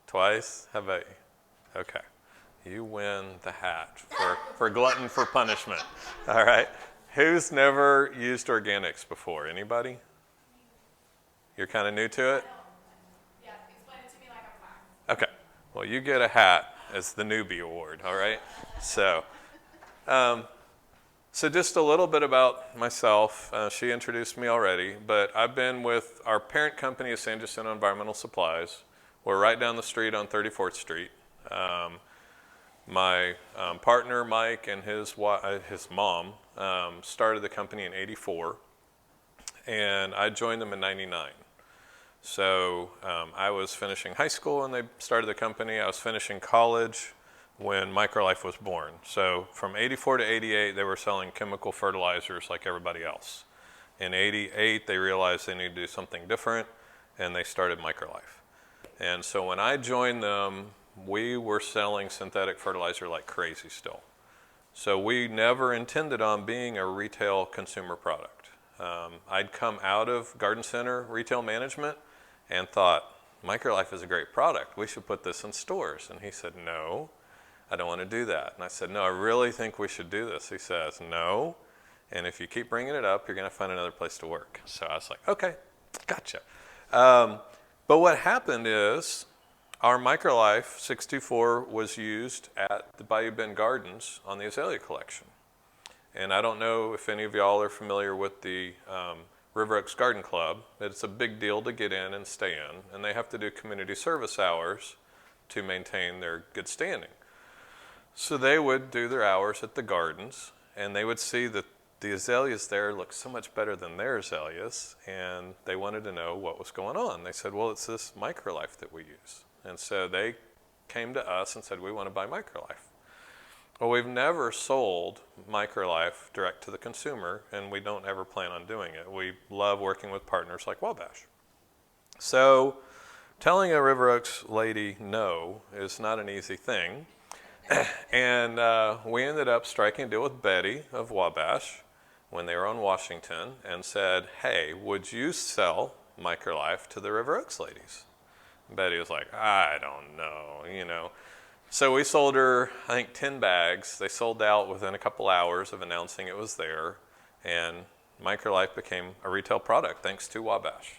Twice? How about you? Okay. You win the hat for glutton for punishment. All right. Who's never used organics before? Anybody? You're kind of new to it? Yeah, explain it to me like I'm five. Okay. Well, you get a hat as the newbie award, all right? So just a little bit about myself. She introduced me already, but I've been with our parent company is San Jacinto Environmental Supplies. We're right down the street on 34th Street. My partner, Mike, and his mom started the company in '84, and I joined them in '99. So I was finishing high school when they started the company. I was finishing college when MicroLife was born. So from '84 to '88, they were selling chemical fertilizers like everybody else. In '88, they realized they needed to do something different, and they started MicroLife. And so when I joined them, we were selling synthetic fertilizer like crazy still. So we never intended on being a retail consumer product. I'd come out of garden center retail management and thought, MicroLife is a great product. We should put this in stores. And he said, no, I don't want to do that. And I said, no, I really think we should do this. He says, no, and if you keep bringing it up, you're going to find another place to work. So I was like, okay, gotcha. But what happened is our MicroLife 624 was used at the Bayou Bend Gardens on the azalea collection. And I don't know if any of y'all are familiar with the River Oaks Garden Club. It's a big deal to get in and stay in, and they have to do community service hours to maintain their good standing. So they would do their hours at the gardens, and they would see that the azaleas there look so much better than their azaleas, and they wanted to know what was going on. They said, well, it's this MicroLife that we use. And so they came to us and said, we want to buy MicroLife. Well, we've never sold MicroLife direct to the consumer, and we don't ever plan on doing it. We love working with partners like Wabash. So telling a River Oaks lady no is not an easy thing. And we ended up striking a deal with Betty of Wabash when they were on Washington and said, hey, would you sell MicroLife to the River Oaks ladies? And Betty was like, I don't know, you know. So we sold her, I think, 10 bags. They sold out within a couple hours of announcing it was there, and MicroLife became a retail product thanks to Wabash.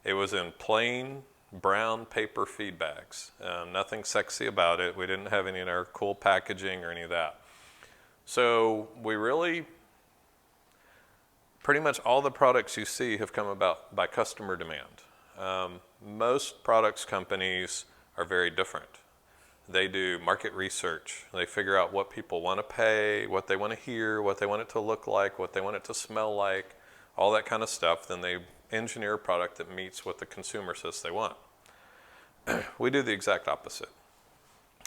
It was in plain brown paper feed bags. Nothing sexy about it. We didn't have any in our cool packaging or any of that. So we really, pretty much all the products you see have come about by customer demand. Most products companies are very different. They do market research. They figure out what people want to pay, what they want to hear, what they want it to look like, what they want it to smell like, all that kind of stuff. Then they engineer a product that meets what the consumer says they want. We do the exact opposite.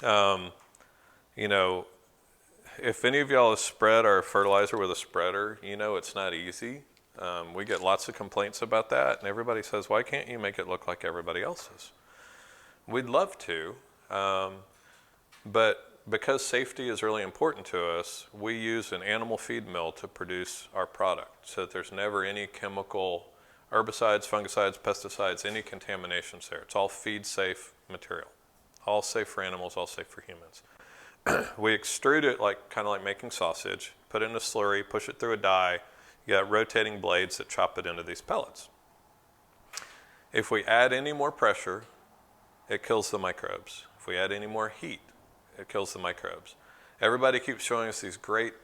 You know, if any of y'all have spread our fertilizer with a spreader, you know it's not easy. We get lots of complaints about that, and everybody says, why can't you make it look like everybody else's? We'd love to, but because safety is really important to us, we use an animal feed mill to produce our product so that there's never any chemical herbicides, fungicides, pesticides, any contaminations there. It's all feed-safe material. All safe for animals, all safe for humans. We extrude it kind of like making sausage, put it in a slurry, push it through a die. You got rotating blades that chop it into these pellets. If we add any more pressure, it kills the microbes. If we add any more heat, it kills the microbes. Everybody keeps showing us these great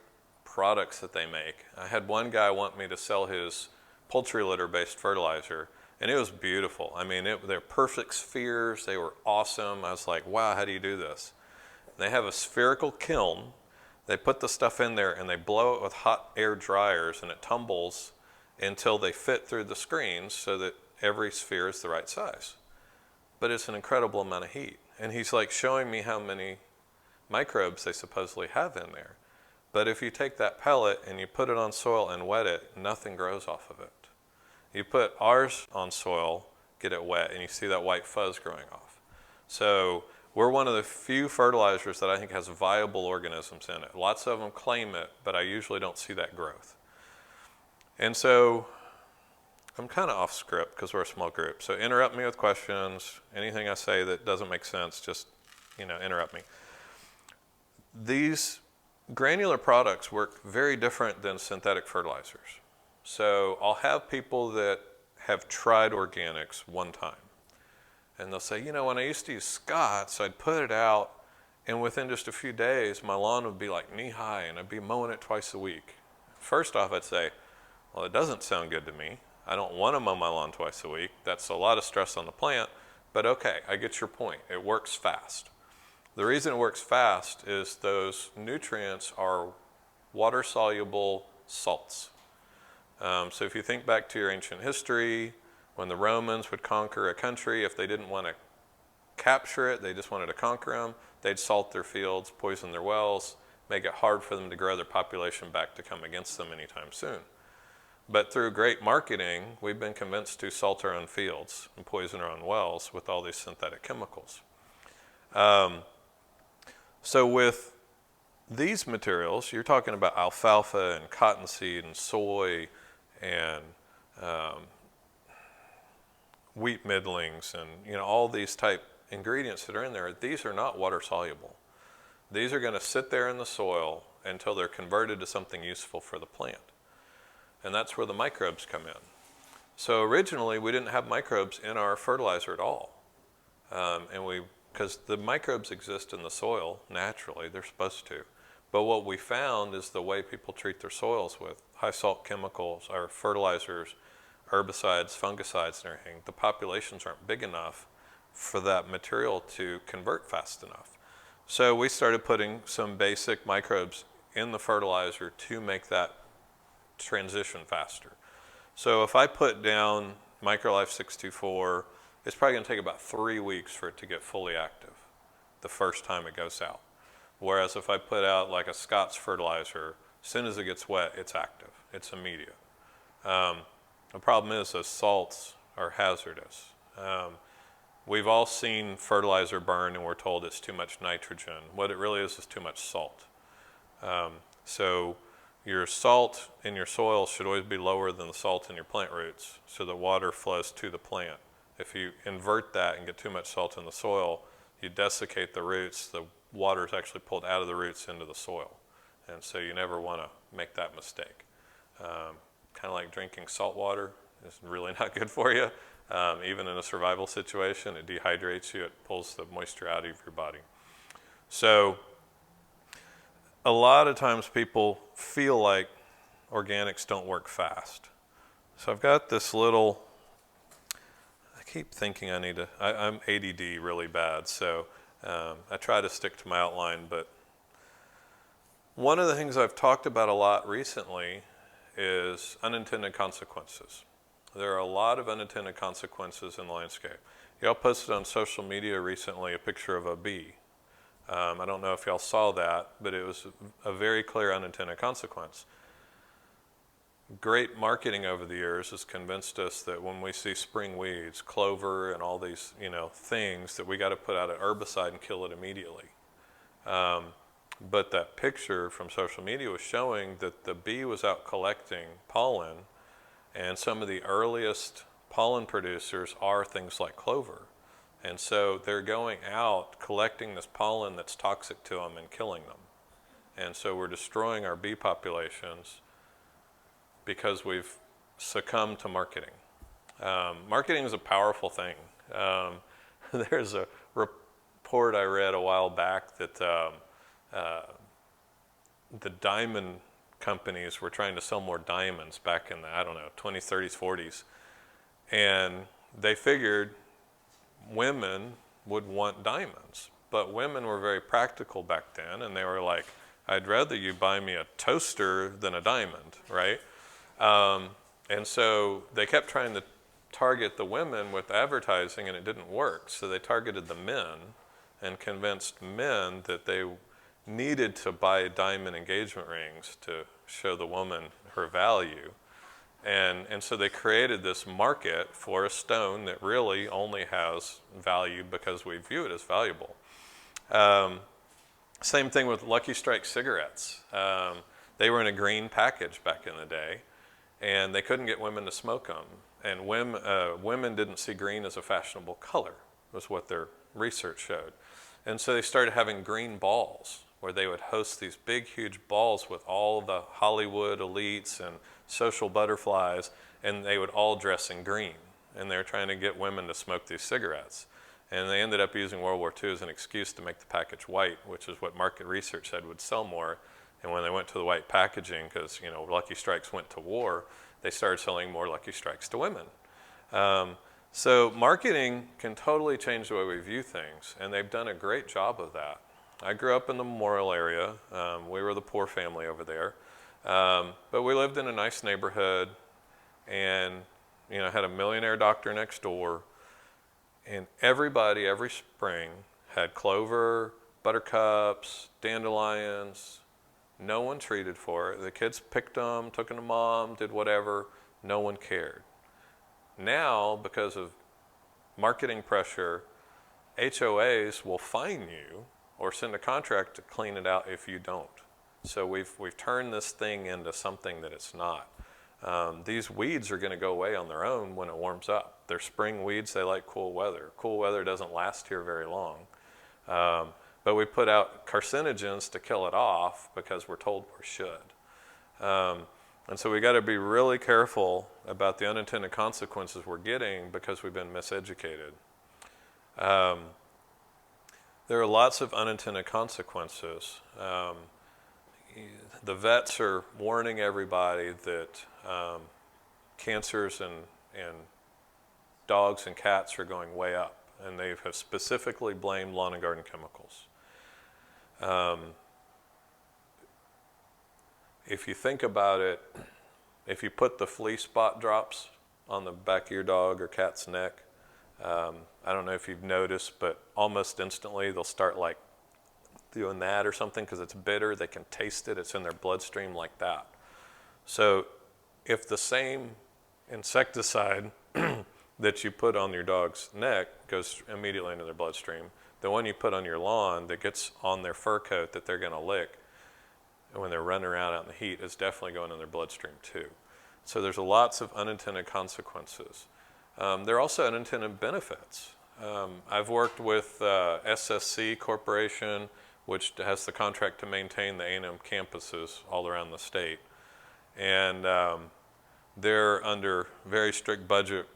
products that they make. I had one guy want me to sell his poultry litter-based fertilizer, and it was beautiful. I mean, they're perfect spheres. They were awesome. I was like, wow, how do you do this? They have a spherical kiln. They put the stuff in there, and they blow it with hot air dryers, and it tumbles until they fit through the screens so that every sphere is the right size. But it's an incredible amount of heat. And he's like showing me how many microbes they supposedly have in there. But if you take that pellet and you put it on soil and wet it, nothing grows off of it. You put ours on soil, get it wet, and you see that white fuzz growing off. So we're one of the few fertilizers that I think has viable organisms in it. Lots of them claim it, but I usually don't see that growth. And so I'm kind of off script because we're a small group. So interrupt me with questions. Anything I say that doesn't make sense, just, interrupt me. These granular products work very different than synthetic fertilizers. So I'll have people that have tried organics one time. And they'll say, when I used to use Scott's, I'd put it out, and within just a few days, my lawn would be like knee-high, and I'd be mowing it twice a week. First off, I'd say, well, it doesn't sound good to me. I don't want to mow my lawn twice a week. That's a lot of stress on the plant. But okay, I get your point. It works fast. The reason it works fast is those nutrients are water-soluble salts. So if you think back to your ancient history, when the Romans would conquer a country, if they didn't want to capture it, they just wanted to conquer them, they'd salt their fields, poison their wells, make it hard for them to grow their population back to come against them anytime soon. But through great marketing, we've been convinced to salt our own fields and poison our own wells with all these synthetic chemicals. So with these materials, you're talking about alfalfa and cottonseed and soy and wheat middlings and all these type ingredients that are in there. These are not water soluble. These are going to sit there in the soil until they're converted to something useful for the plant. And that's where the microbes come in. So originally we didn't have microbes in our fertilizer at all. Because the microbes exist in the soil naturally, they're supposed to. But what we found is the way people treat their soils with high salt chemicals or fertilizers, herbicides, fungicides, and everything, the populations aren't big enough for that material to convert fast enough. So we started putting some basic microbes in the fertilizer to make that transition faster. So if I put down MicroLife 624, it's probably going to take about 3 weeks for it to get fully active the first time it goes out. Whereas if I put out like a Scott's fertilizer, as soon as it gets wet, it's active. It's immediate. The problem is those salts are hazardous. We've all seen fertilizer burn and we're told it's too much nitrogen. What it really is too much salt. So your salt in your soil should always be lower than the salt in your plant roots so the water flows to the plant. If you invert that and get too much salt in the soil, you desiccate the roots, the water is actually pulled out of the roots into the soil. And so you never want to make that mistake. Kind of like drinking salt water. It's really not good for you. Even in a survival situation, it dehydrates you, it pulls the moisture out of your body. So a lot of times people feel like organics don't work fast. So I've got this little, I keep thinking I'm ADD really bad, so I try to stick to my outline, but one of the things I've talked about a lot recently is unintended consequences. There are a lot of unintended consequences in the landscape. Y'all posted on social media recently a picture of a bee. I don't know if y'all saw that, but it was a very clear unintended consequence. Great marketing over the years has convinced us that when we see spring weeds, clover, and all these things, that we got to put out an herbicide and kill it immediately. But that picture from social media was showing that the bee was out collecting pollen, and some of the earliest pollen producers are things like clover. And so they're going out collecting this pollen that's toxic to them and killing them. And so we're destroying our bee populations because we've succumbed to marketing. Marketing is a powerful thing. There's a report I read a while back that the diamond companies were trying to sell more diamonds back in the, 20s, 30s, 40s. And they figured women would want diamonds. But women were very practical back then, and they were like, I'd rather you buy me a toaster than a diamond, right? And so they kept trying to target the women with advertising, and it didn't work. So they targeted the men and convinced men that they needed to buy diamond engagement rings to show the woman her value. And so they created this market for a stone that really only has value because we view it as valuable. Same thing with Lucky Strike cigarettes. They were in a green package back in the day, and they couldn't get women to smoke them. and women didn't see green as a fashionable color, was what their research showed. And so they started having green balls, where they would host these big, huge balls with all the Hollywood elites and social butterflies, and they would all dress in green. And they were trying to get women to smoke these cigarettes. And they ended up using World War II as an excuse to make the package white, which is what market research said would sell more. And when they went to the white packaging, because Lucky Strikes went to war, they started selling more Lucky Strikes to women. So marketing can totally change the way we view things, and they've done a great job of that. I grew up in the Memorial area. We were the poor family over there. But we lived in a nice neighborhood and had a millionaire doctor next door. And everybody, every spring, had clover, buttercups, dandelions. No one treated for it. The kids picked them, took them to mom, did whatever. No one cared. Now, because of marketing pressure, HOAs will fine you or send a contract to clean it out if you don't. So we've turned this thing into something that it's not. These weeds are going to go away on their own when it warms up. They're spring weeds. They like cool weather. Cool weather doesn't last here very long. But we put out carcinogens to kill it off because we're told we should. And so we got to be really careful about the unintended consequences we're getting because we've been miseducated. There are lots of unintended consequences. The vets are warning everybody that cancers in dogs and cats are going way up, and they have specifically blamed lawn and garden chemicals. If you think about it, if you put the flea spot drops on the back of your dog or cat's neck, I don't know if you've noticed, but almost instantly they'll start like doing that or something because it's bitter. They can taste it. It's in their bloodstream like that. So if the same insecticide that you put on your dog's neck goes immediately into their bloodstream, the one you put on your lawn that gets on their fur coat that they're going to lick when they're running around out in the heat is definitely going in their bloodstream too. So there's lots of unintended consequences. There are also unintended benefits. I've worked with SSC Corporation, which has the contract to maintain the A&M campuses all around the state. And they're under very strict budget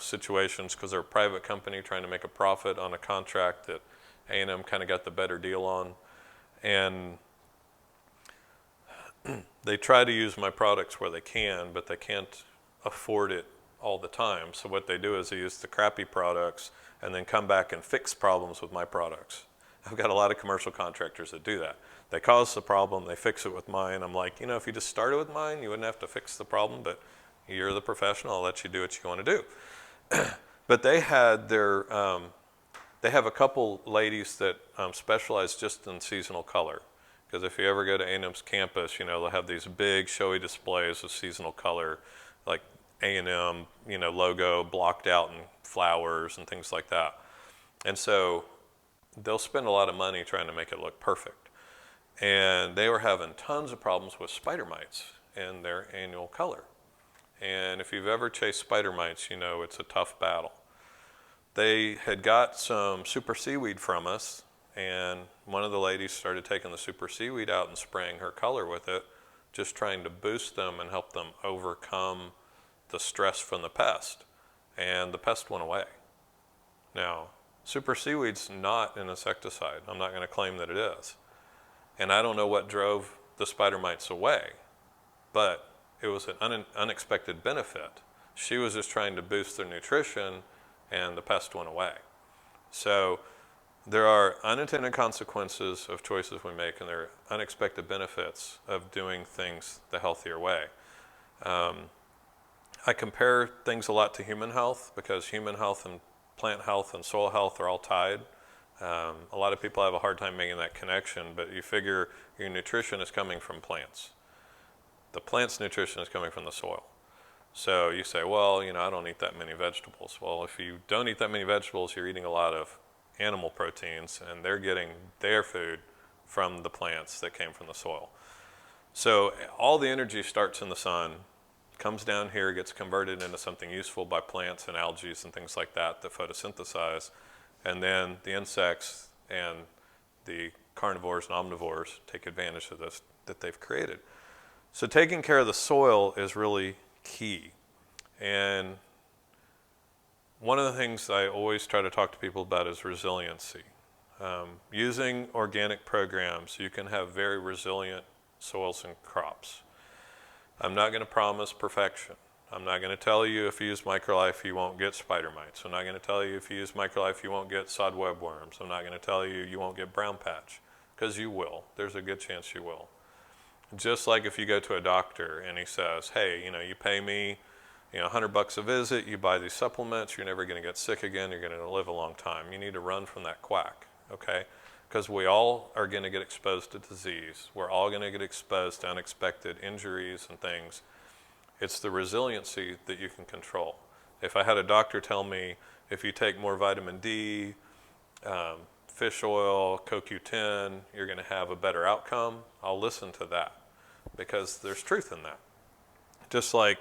situations because they're a private company trying to make a profit on a contract that A&M kind of got the better deal on. And they try to use my products where they can, but they can't afford it all the time. So what they do is they use the crappy products and then come back and fix problems with my products. I've got a lot of commercial contractors that do that. They cause the problem, they fix it with mine. I'm like, if you just started with mine, you wouldn't have to fix the problem, but you're the professional, I'll let you do what you want to do. But they had they have a couple ladies that specialize just in seasonal color. Because if you ever go to A&M's campus, they'll have these big showy displays of seasonal color, like A&M, logo blocked out in flowers and things like that. And so they'll spend a lot of money trying to make it look perfect. And they were having tons of problems with spider mites in their annual color. And if you've ever chased spider mites, it's a tough battle. They had got some super seaweed from us, and one of the ladies started taking the super seaweed out and spraying her color with it, just trying to boost them and help them overcome the stress from the pest. And the pest went away. Now, super seaweed's not an insecticide. I'm not going to claim that it is. And I don't know what drove the spider mites away, but it was an unexpected benefit. She was just trying to boost their nutrition, and the pest went away. So there are unintended consequences of choices we make, and there are unexpected benefits of doing things the healthier way. I compare things a lot to human health because human health and plant health and soil health are all tied. A lot of people have a hard time making that connection, but you figure your nutrition is coming from plants. The plant's nutrition is coming from the soil. So you say, well, I don't eat that many vegetables. Well, if you don't eat that many vegetables, you're eating a lot of animal proteins, and they're getting their food from the plants that came from the soil. So all the energy starts in the sun, comes down here, gets converted into something useful by plants and algae and things like that that photosynthesize, and then the insects and the carnivores and omnivores take advantage of this that they've created. So taking care of the soil is really key. And one of the things I always try to talk to people about is resiliency. Using organic programs, you can have very resilient soils and crops. I'm not going to promise perfection. I'm not going to tell you if you use MicroLife you won't get spider mites. I'm not going to tell you if you use MicroLife you won't get sod webworms. I'm not going to tell you you won't get brown patch, because you will. There's a good chance you will. Just like if you go to a doctor and he says, hey, you pay me $100 a visit, you buy these supplements, you're never going to get sick again, you're going to live a long time. You need to run from that quack, okay? Because we all are going to get exposed to disease. We're all going to get exposed to unexpected injuries and things. It's the resiliency that you can control. If I had a doctor tell me, if you take more vitamin D, fish oil, CoQ10, you're going to have a better outcome, I'll listen to that, because there's truth in that. Just like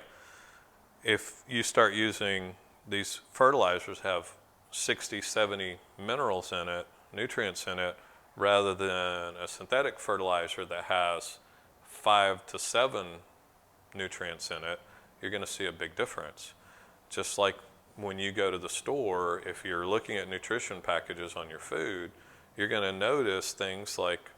if you start using these fertilizers have 60, 70 minerals in it, nutrients in it, rather than a synthetic fertilizer that has 5 to 7 nutrients in it, you're going to see a big difference. Just like when you go to the store, if you're looking at nutrition packages on your food, you're going to notice things like,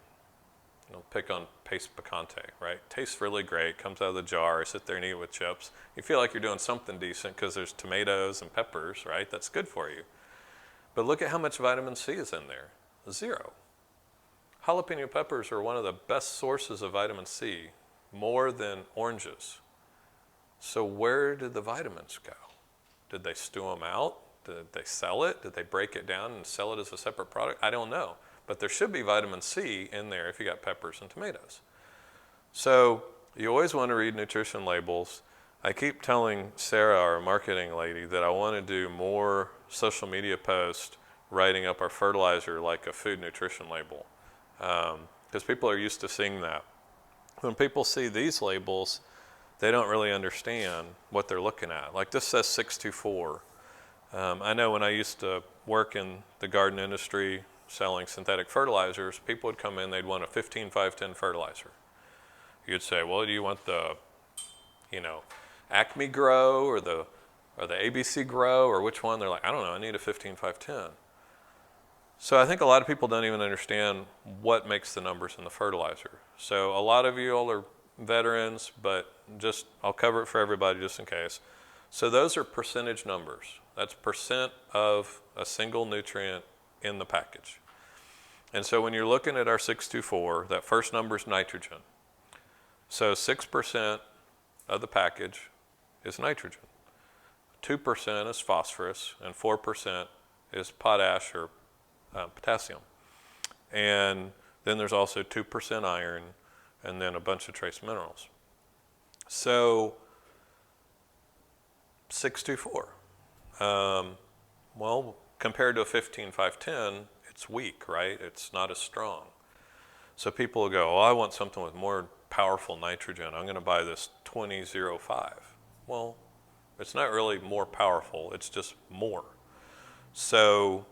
pick on paste picante, right? Tastes really great, comes out of the jar, sit there and eat it with chips. You feel like you're doing something decent because there's tomatoes and peppers, right? That's good for you. But look at how much vitamin C is in there. 0. Jalapeno peppers are one of the best sources of vitamin C, more than oranges. So where did the vitamins go? Did they stew them out? Did they sell it? Did they break it down and sell it as a separate product? I don't know. But there should be vitamin C in there if you got peppers and tomatoes. So you always want to read nutrition labels. I keep telling Sarah, our marketing lady, that I want to do more social media posts writing up our fertilizer like a food nutrition label, because people are used to seeing that. When people see these labels, they don't really understand what they're looking at. Like this says 624. I know when I used to work in the garden industry selling synthetic fertilizers, people would come in, they'd want a 15-5-10 fertilizer. You'd say, well, do you want the, Acme Grow or the ABC Grow, or which one? They're like, I don't know, I need a 15-5-10. So I think a lot of people don't even understand what makes the numbers in the fertilizer. So a lot of you all are veterans, but I'll cover it for everybody just in case. So those are percentage numbers. That's percent of a single nutrient in the package. And so when you're looking at our 624, that first number is nitrogen. So 6% of the package is nitrogen. 2% is phosphorus, and 4% is potash or potassium. And then there's also 2% iron, and then a bunch of trace minerals. So 624. Well, compared to a 15-5-10, it's weak, right? It's not as strong. So people will go, I want something with more powerful nitrogen. I'm going to buy this 20-05. Well, it's not really more powerful. It's just more. So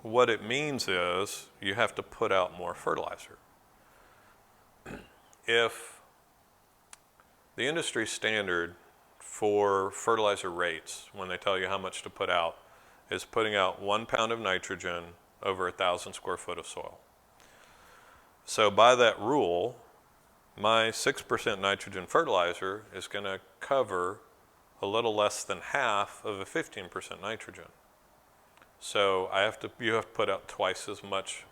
what it means is you have to put out more fertilizer. If the industry standard for fertilizer rates, when they tell you how much to put out, is putting out 1 pound of nitrogen over 1,000 square foot of soil. So by that rule, my 6% nitrogen fertilizer is going to cover a little less than half of a 15% nitrogen. So you have to put out twice as much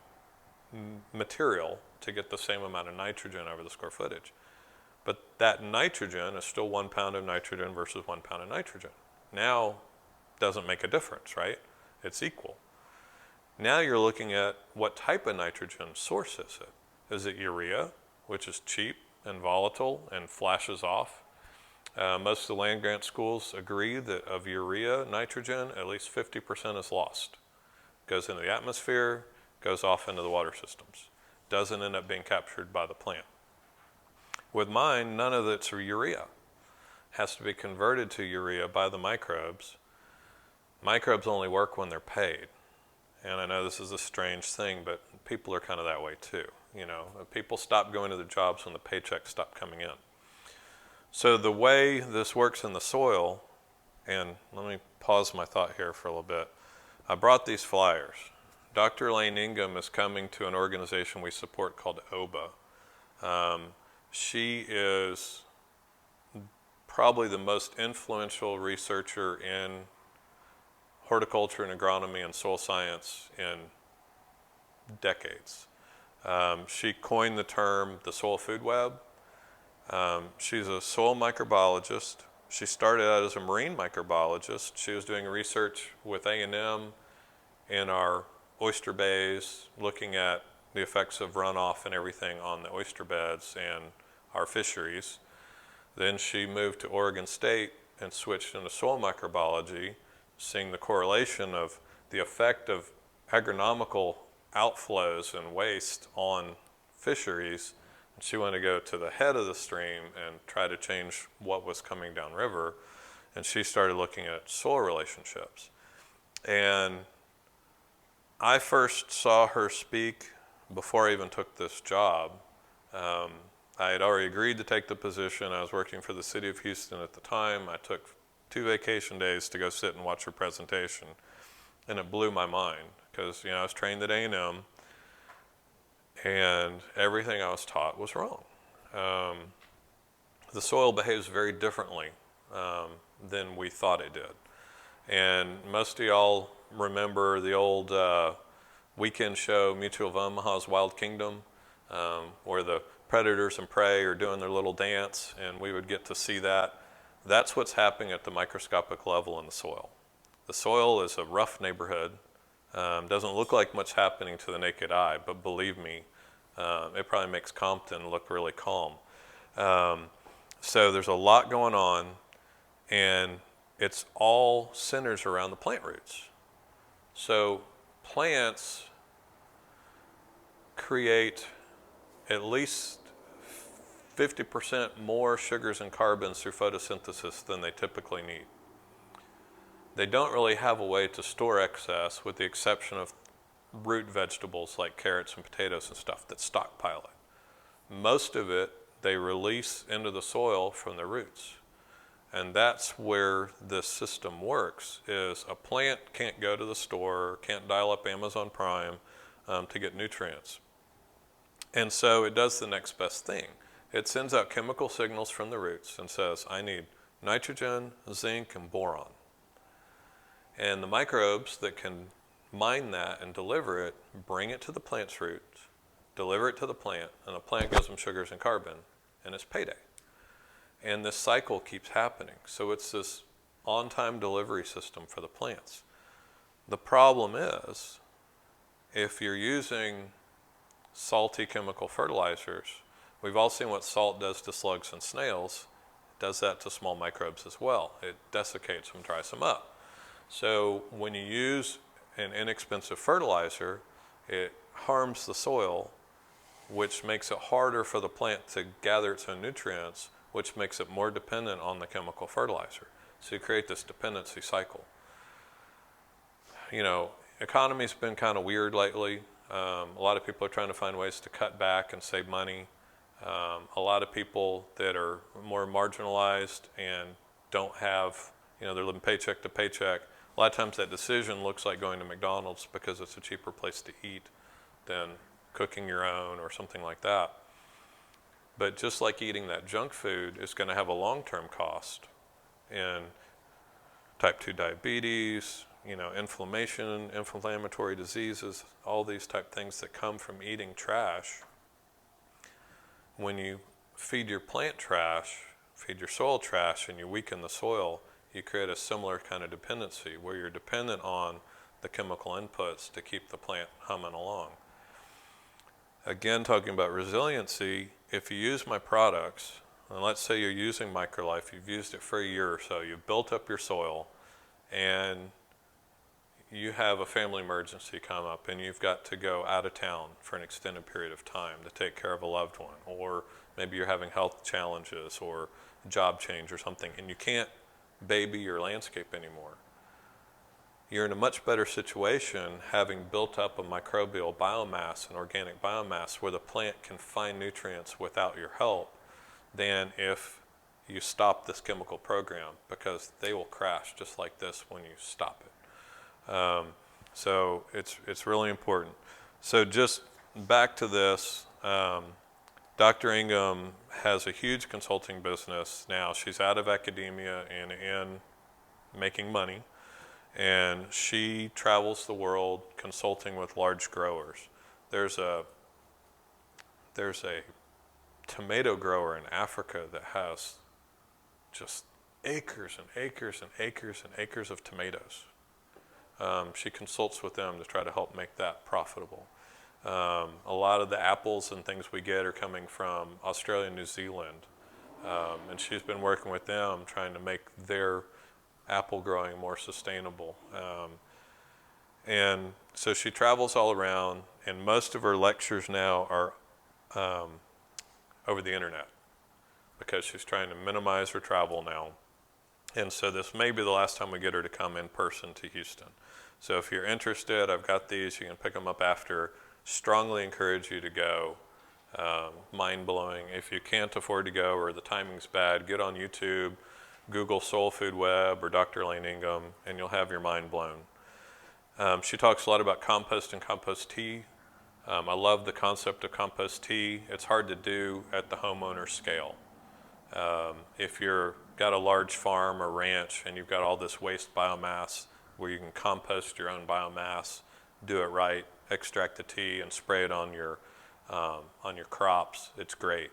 material to get the same amount of nitrogen over the square footage. But that nitrogen is still 1 pound of nitrogen versus 1 pound of nitrogen. Now, doesn't make a difference, right? It's equal. Now you're looking at what type of nitrogen source is it? Is it urea, which is cheap and volatile and flashes off? Most of the land grant schools agree that of urea nitrogen, at least 50% is lost. Goes into the atmosphere, goes off into the water systems. Doesn't end up being captured by the plant. With mine, none of it's urea. has to be converted to urea by the microbes. Microbes only work when they're paid. And I know this is a strange thing, but people are kind of that way too. You know, people stop going to their jobs when the paychecks stop coming in. So the way this works in the soil, and let me pause my thought here for a little bit. I brought these flyers. Dr. Elaine Ingham is coming to an organization we support called OBA. She is probably the most influential researcher in horticulture and agronomy and soil science in decades. She coined the term the soil food web. She's a soil microbiologist. She started out as a marine microbiologist. She was doing research with A&M in our oyster bays, looking at the effects of runoff and everything on the oyster beds and our fisheries. Then she moved to Oregon State and switched into soil microbiology, seeing the correlation of the effect of agronomical outflows and waste on fisheries. And she wanted to go to the head of the stream and try to change what was coming downriver. And she started looking at soil relationships. And I first saw her speak before I even took this job. I had already agreed to take the position. I was working for the city of Houston at the time. I took 2 vacation days to go sit and watch her presentation, and it blew my mind because, you know, I was trained at A&M, and everything I was taught was wrong. The soil behaves very differently than we thought it did. And most of y'all remember the old weekend show, Mutual of Omaha's Wild Kingdom, where the predators and prey are doing their little dance, and we would get to see that. That's what's happening at the microscopic level in the soil. The soil is a rough neighborhood. Doesn't look like much happening to the naked eye, but believe me, it probably makes Compton look really calm. So there's a lot going on, and it's all centers around the plant roots. So plants create at least 50% more sugars and carbons through photosynthesis than they typically need. They don't really have a way to store excess, with the exception of root vegetables like carrots and potatoes and stuff that stockpile it. Most of it they release into the soil from the roots. And that's where this system works, is a plant can't go to the store, can't dial up Amazon Prime to get nutrients. And so it does the next best thing. It sends out chemical signals from the roots and says, I need nitrogen, zinc, and boron. And the microbes that can mine that and deliver it, bring it to the plant's roots, deliver it to the plant, and the plant gives them sugars and carbon, and it's payday. And this cycle keeps happening. So it's this on-time delivery system for the plants. The problem is, if you're using salty chemical fertilizers, we've all seen what salt does to slugs and snails. It does that to small microbes as well. It desiccates them, dries them up. So when you use an inexpensive fertilizer, it harms the soil, which makes it harder for the plant to gather its own nutrients, which makes it more dependent on the chemical fertilizer. So you create this dependency cycle. You know, economy's been kind of weird lately. A lot of people are trying to find ways to cut back and save money. A lot of people that are more marginalized and don't have, you know, they're living paycheck to paycheck. A lot of times that decision looks like going to McDonald's because it's a cheaper place to eat than cooking your own or something like that. But just like eating that junk food is going to have a long-term cost in type 2 diabetes, you know, inflammation, inflammatory diseases, all these type things that come from eating trash. When you feed your plant trash, feed your soil trash, and you weaken the soil, you create a similar kind of dependency where you're dependent on the chemical inputs to keep the plant humming along. Again, talking about resiliency, if you use my products, and let's say you're using MicroLife, you've used it for a year or so, you've built up your soil, and you have a family emergency come up and you've got to go out of town for an extended period of time to take care of a loved one, or maybe you're having health challenges or a job change or something, and you can't baby your landscape anymore. You're in a much better situation having built up a microbial biomass and organic biomass where the plant can find nutrients without your help than if you stop this chemical program, because they will crash just like this when you stop it. So it's really important. So just back to this, Dr. Ingham has a huge consulting business now. She's out of academia and in making money. And she travels the world consulting with large growers. There's a tomato grower in Africa that has just acres and acres and acres and acres of tomatoes. She consults with them to try to help make that profitable. A lot of the apples and things we get are coming from Australia and New Zealand. And she's been working with them trying to make their apple growing more sustainable. And so she travels all around, and most of her lectures now are over the internet because she's trying to minimize her travel now. And so this may be the last time we get her to come in person to Houston. So if you're interested, I've got these, you can pick them up after. Strongly encourage you to go. Mind-blowing. If you can't afford to go or the timing's bad, get on YouTube, Google Soul Food Web or Dr. Lane Ingham, and you'll have your mind blown. She talks a lot about compost and compost tea. I love the concept of compost tea. It's hard to do at the homeowner scale. If you've got a large farm or ranch and you've got all this waste biomass where you can compost your own biomass, do it right, extract the tea and spray it on your crops, it's great.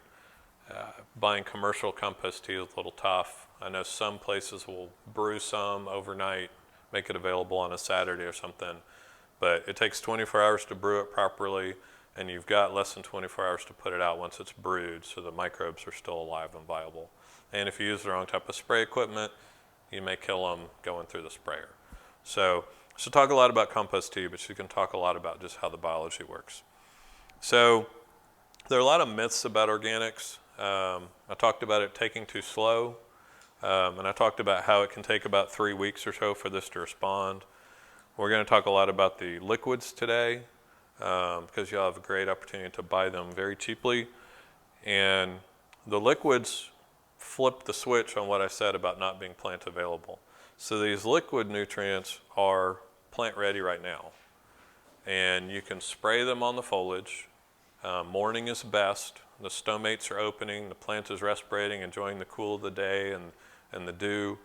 Buying commercial compost tea is a little tough. I know some places will brew some overnight, make it available on a Saturday or something, but it takes 24 hours to brew it properly, and you've got less than 24 hours to put it out once it's brewed, so the microbes are still alive and viable. And if you use the wrong type of spray equipment, you may kill them going through the sprayer. So talk a lot about compost tea, but she can talk a lot about just how the biology works. So there are a lot of myths about organics. I talked about it taking too slow. And I talked about how it can take about 3 weeks or so for this to respond. We're going to talk a lot about the liquids today because you'll have a great opportunity to buy them very cheaply. And the liquids flip the switch on what I said about not being plant available. So these liquid nutrients are plant ready right now. And you can spray them on the foliage. Morning is best. The stomates are opening, the plant is respirating, enjoying the cool of the day and the dew,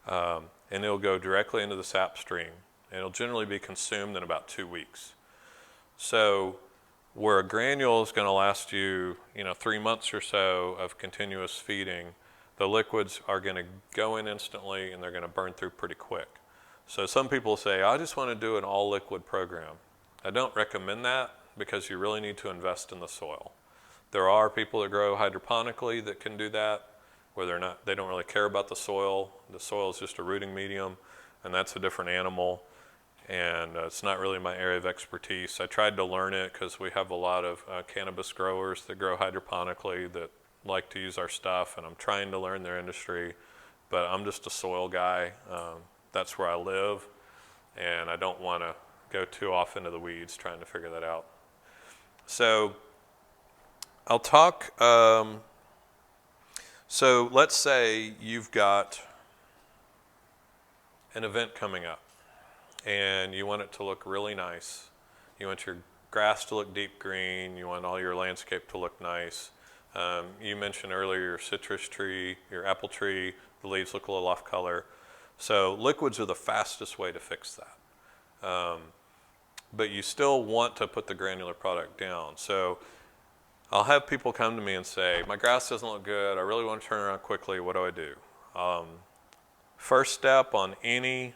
and it'll go directly into the sap stream. And it'll generally be consumed in about 2 weeks. So where a granule is going to last you, 3 months or so of continuous feeding, the liquids are going to go in instantly and they're going to burn through pretty quick. So some people say, I just want to do an all liquid program. I don't recommend that because you really need to invest in the soil. There are people that grow hydroponically that can do that, where they don't really care about the soil. The soil is just a rooting medium, and that's a different animal. And it's not really my area of expertise. I tried to learn it because we have a lot of cannabis growers that grow hydroponically that like to use our stuff, and I'm trying to learn their industry, but I'm just a soil guy. That's where I live, and I don't want to go too off into the weeds trying to figure that out. So I'll talk, so let's say you've got an event coming up and you want it to look really nice. You want your grass to look deep green. You want all your landscape to look nice. You mentioned earlier your citrus tree, your apple tree, the leaves look a little off color. So liquids are the fastest way to fix that. But you still want to put the granular product down. So I'll have people come to me and say, my grass doesn't look good. I really want to turn around quickly. What do I do? First step on I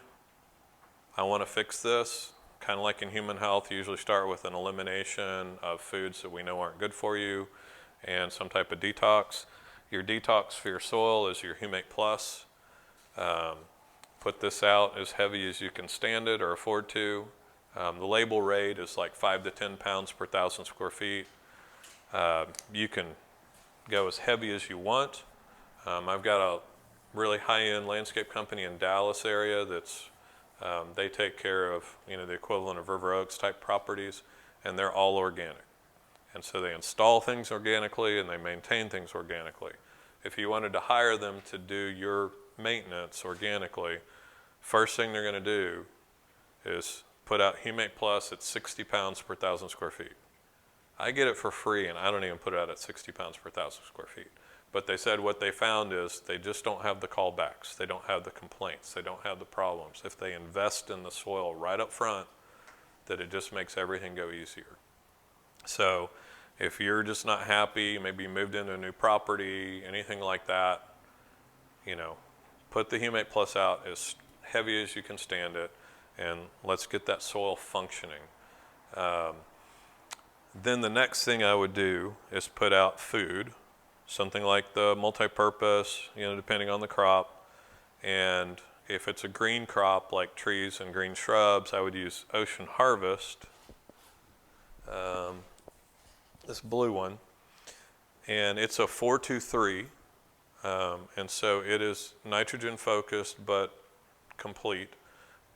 want to fix this, kind of like in human health, you usually start with an elimination of foods that we know aren't good for you and some type of detox. Your detox for your soil is your Humate Plus. put this out as heavy as you can stand it or afford to. The label rate is like 5 to 10 pounds per 1,000 square feet. You can go as heavy as you want. I've got a really high-end landscape company in Dallas area that's they take care of the equivalent of River Oaks type properties, and they're all organic. And so they install things organically and they maintain things organically. If you wanted to hire them to do your maintenance organically, first thing they're going to do is put out Humate Plus at 60 pounds per 1,000 square feet. I get it for free, and I don't even put it out at 60 pounds per 1,000 square feet. But they said what they found is they just don't have the callbacks. They don't have the complaints. They don't have the problems. If they invest in the soil right up front, that it just makes everything go easier. So if you're just not happy, maybe you moved into a new property, anything like that, put the Humate Plus out as heavy as you can stand it, and let's get that soil functioning. Then the next thing I would do is put out food, something like the multi-purpose, depending on the crop. And if it's a green crop like trees and green shrubs, I would use Ocean Harvest, this blue one. And it's a 423, and so it is nitrogen focused but complete.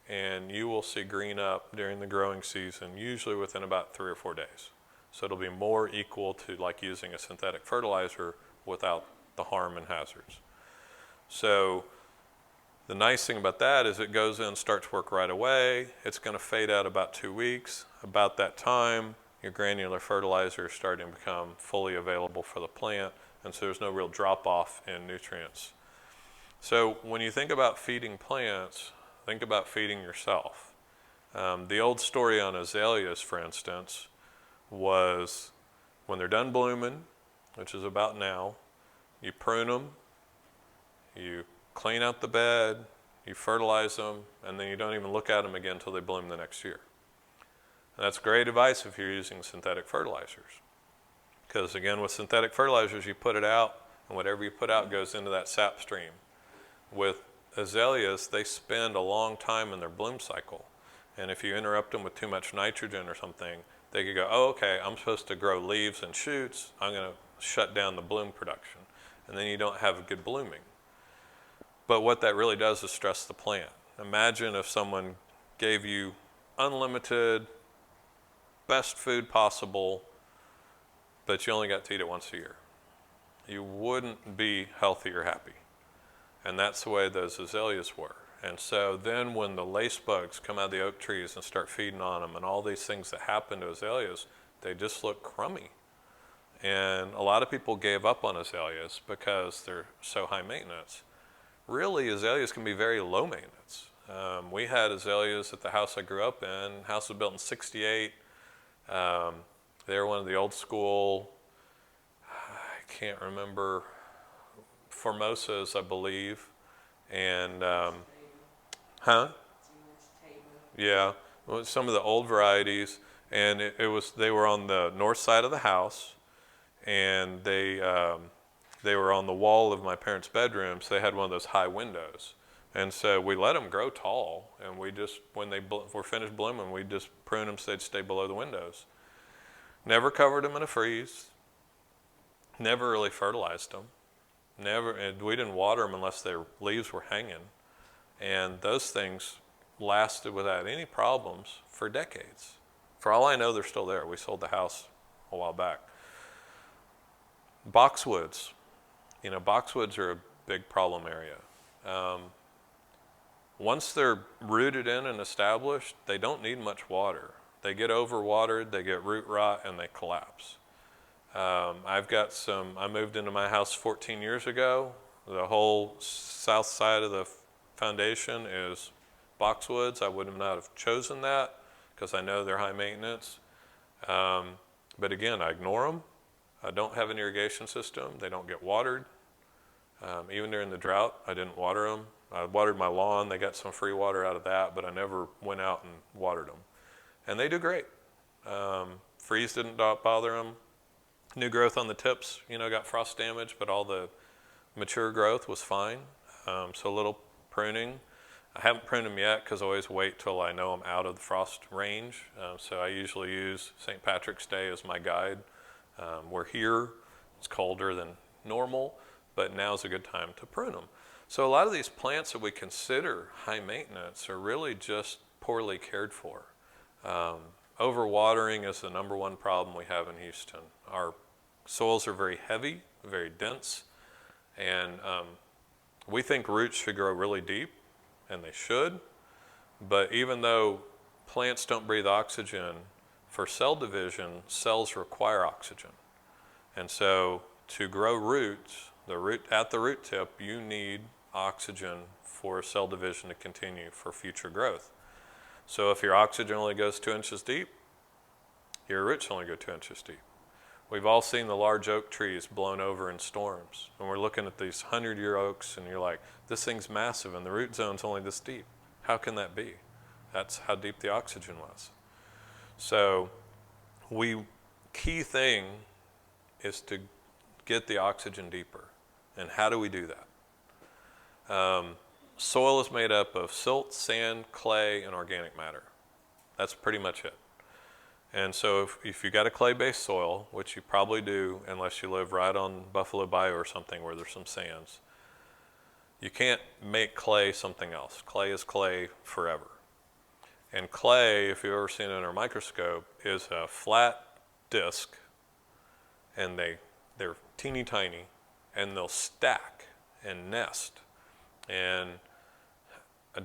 And you will see green up during the growing season, usually within about 3 or 4 days. So it'll be more equal to like using a synthetic fertilizer without the harm and hazards. So the nice thing about that is it goes in, starts work right away. It's going to fade out about 2 weeks. About that time, your granular fertilizer is starting to become fully available for the plant, and so there's no real drop off in nutrients. So when you think about feeding plants, think about feeding yourself. The old story on azaleas, for instance, was when they're done blooming, which is about now, you prune them, you clean out the bed, you fertilize them, and then you don't even look at them again until they bloom the next year. And that's great advice if you're using synthetic fertilizers. Because again, with synthetic fertilizers, you put it out, and whatever you put out goes into that sap stream. With azaleas, they spend a long time in their bloom cycle. And if you interrupt them with too much nitrogen or something, they could go, oh, okay, I'm supposed to grow leaves and shoots. I'm going to shut down the bloom production. And then you don't have a good blooming. But what that really does is stress the plant. Imagine if someone gave you unlimited, best food possible, but you only got to eat it once a year. You wouldn't be healthy or happy. And that's the way those azaleas were. And so then when the lace bugs come out of the oak trees and start feeding on them and all these things that happen to azaleas, they just look crummy. And a lot of people gave up on azaleas because they're so high maintenance. Really, azaleas can be very low maintenance. We had azaleas at the house I grew up in. The house was built in '68. They were one of the old school, I can't remember, Formosas, I believe. And, yeah, well, some of the old varieties. And they were on the north side of the house, and they were on the wall of my parents' bedroom, so they had one of those high windows. And so we let them grow tall, and we just, when they were finished blooming, we just pruned them so they'd stay below the windows. Never covered them in a freeze. Never really fertilized them. And we didn't water them unless their leaves were hanging. And those things lasted without any problems for decades. For all I know, they're still there. We sold the house a while back. Boxwoods. Boxwoods are a big problem area. Once they're rooted in and established, they don't need much water. They get overwatered, they get root rot, and they collapse. I moved into my house 14 years ago. The whole south side of the foundation is boxwoods. I would not have chosen that because I know they're high maintenance. But again, I ignore them. I don't have an irrigation system. They don't get watered. Even during the drought, I didn't water them. I watered my lawn. They got some free water out of that, but I never went out and watered them. And they do great. Freeze didn't bother them. New growth on the tips, got frost damage, but all the mature growth was fine. So a little pruning. I haven't pruned them yet because I always wait till I know I'm out of the frost range. So I usually use St. Patrick's Day as my guide. We're here, it's colder than normal, but now's a good time to prune them. So a lot of these plants that we consider high maintenance are really just poorly cared for. Overwatering is the number one problem we have in Houston. Our soils are very heavy, very dense, and we think roots should grow really deep, and they should, but even though plants don't breathe oxygen, for cell division, cells require oxygen. And so to grow roots, at the root tip, you need oxygen for cell division to continue for future growth. So if your oxygen only goes 2 inches deep, your roots only go 2 inches deep. We've all seen the large oak trees blown over in storms. And we're looking at these 100-year oaks and you're like, this thing's massive and the root zone's only this deep. How can that be? That's how deep the oxygen was. So key thing is to get the oxygen deeper. And how do we do that? Soil is made up of silt, sand, clay, and organic matter. That's pretty much it. And so if you got a clay-based soil, which you probably do unless you live right on Buffalo Bayou or something where there's some sands, you can't make clay something else. Clay is clay forever. And clay, if you've ever seen it under a microscope, is a flat disc, and they're teeny tiny, and they'll stack and nest. And I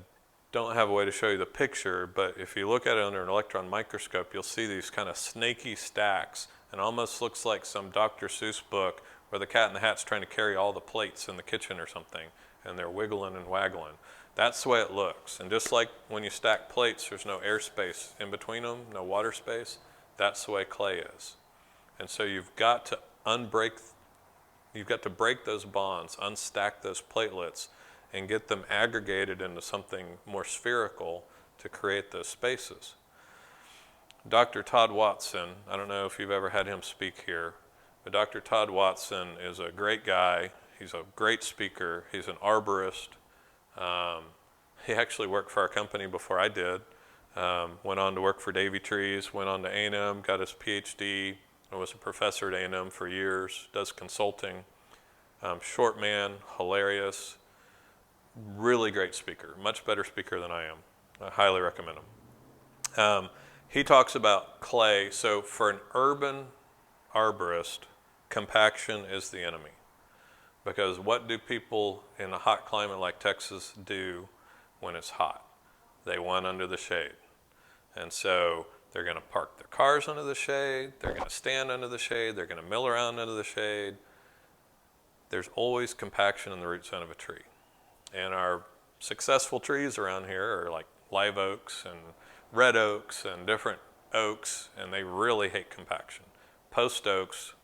don't have a way to show you the picture, but if you look at it under an electron microscope, you'll see these kind of snaky stacks. It almost looks like some Dr. Seuss book where the Cat in the Hat's trying to carry all the plates in the kitchen or something, and they're wiggling and waggling. That's the way it looks. And just like when you stack plates, there's no air space in between them, no water space, that's the way clay is. And so you've got to break those bonds, unstack those platelets, and get them aggregated into something more spherical to create those spaces. Dr. Todd Watson, I don't know if you've ever had him speak here, but Dr. Todd Watson is a great guy. He's a great speaker. He's an arborist. He actually worked for our company before I did. Went on to work for Davy Trees, went on to A&M, got his PhD, and was a professor at A&M for years, does consulting. Short man, hilarious, really great speaker, much better speaker than I am. I highly recommend him. He talks about clay. So for an urban arborist, compaction is the enemy. Because what do people in a hot climate like Texas do when it's hot? They want under the shade. And so they're going to park their cars under the shade, they're going to stand under the shade, they're going to mill around under the shade. There's always compaction in the root zone of a tree. And our successful trees around here are like live oaks and red oaks and different oaks, and they really hate compaction. Post oaks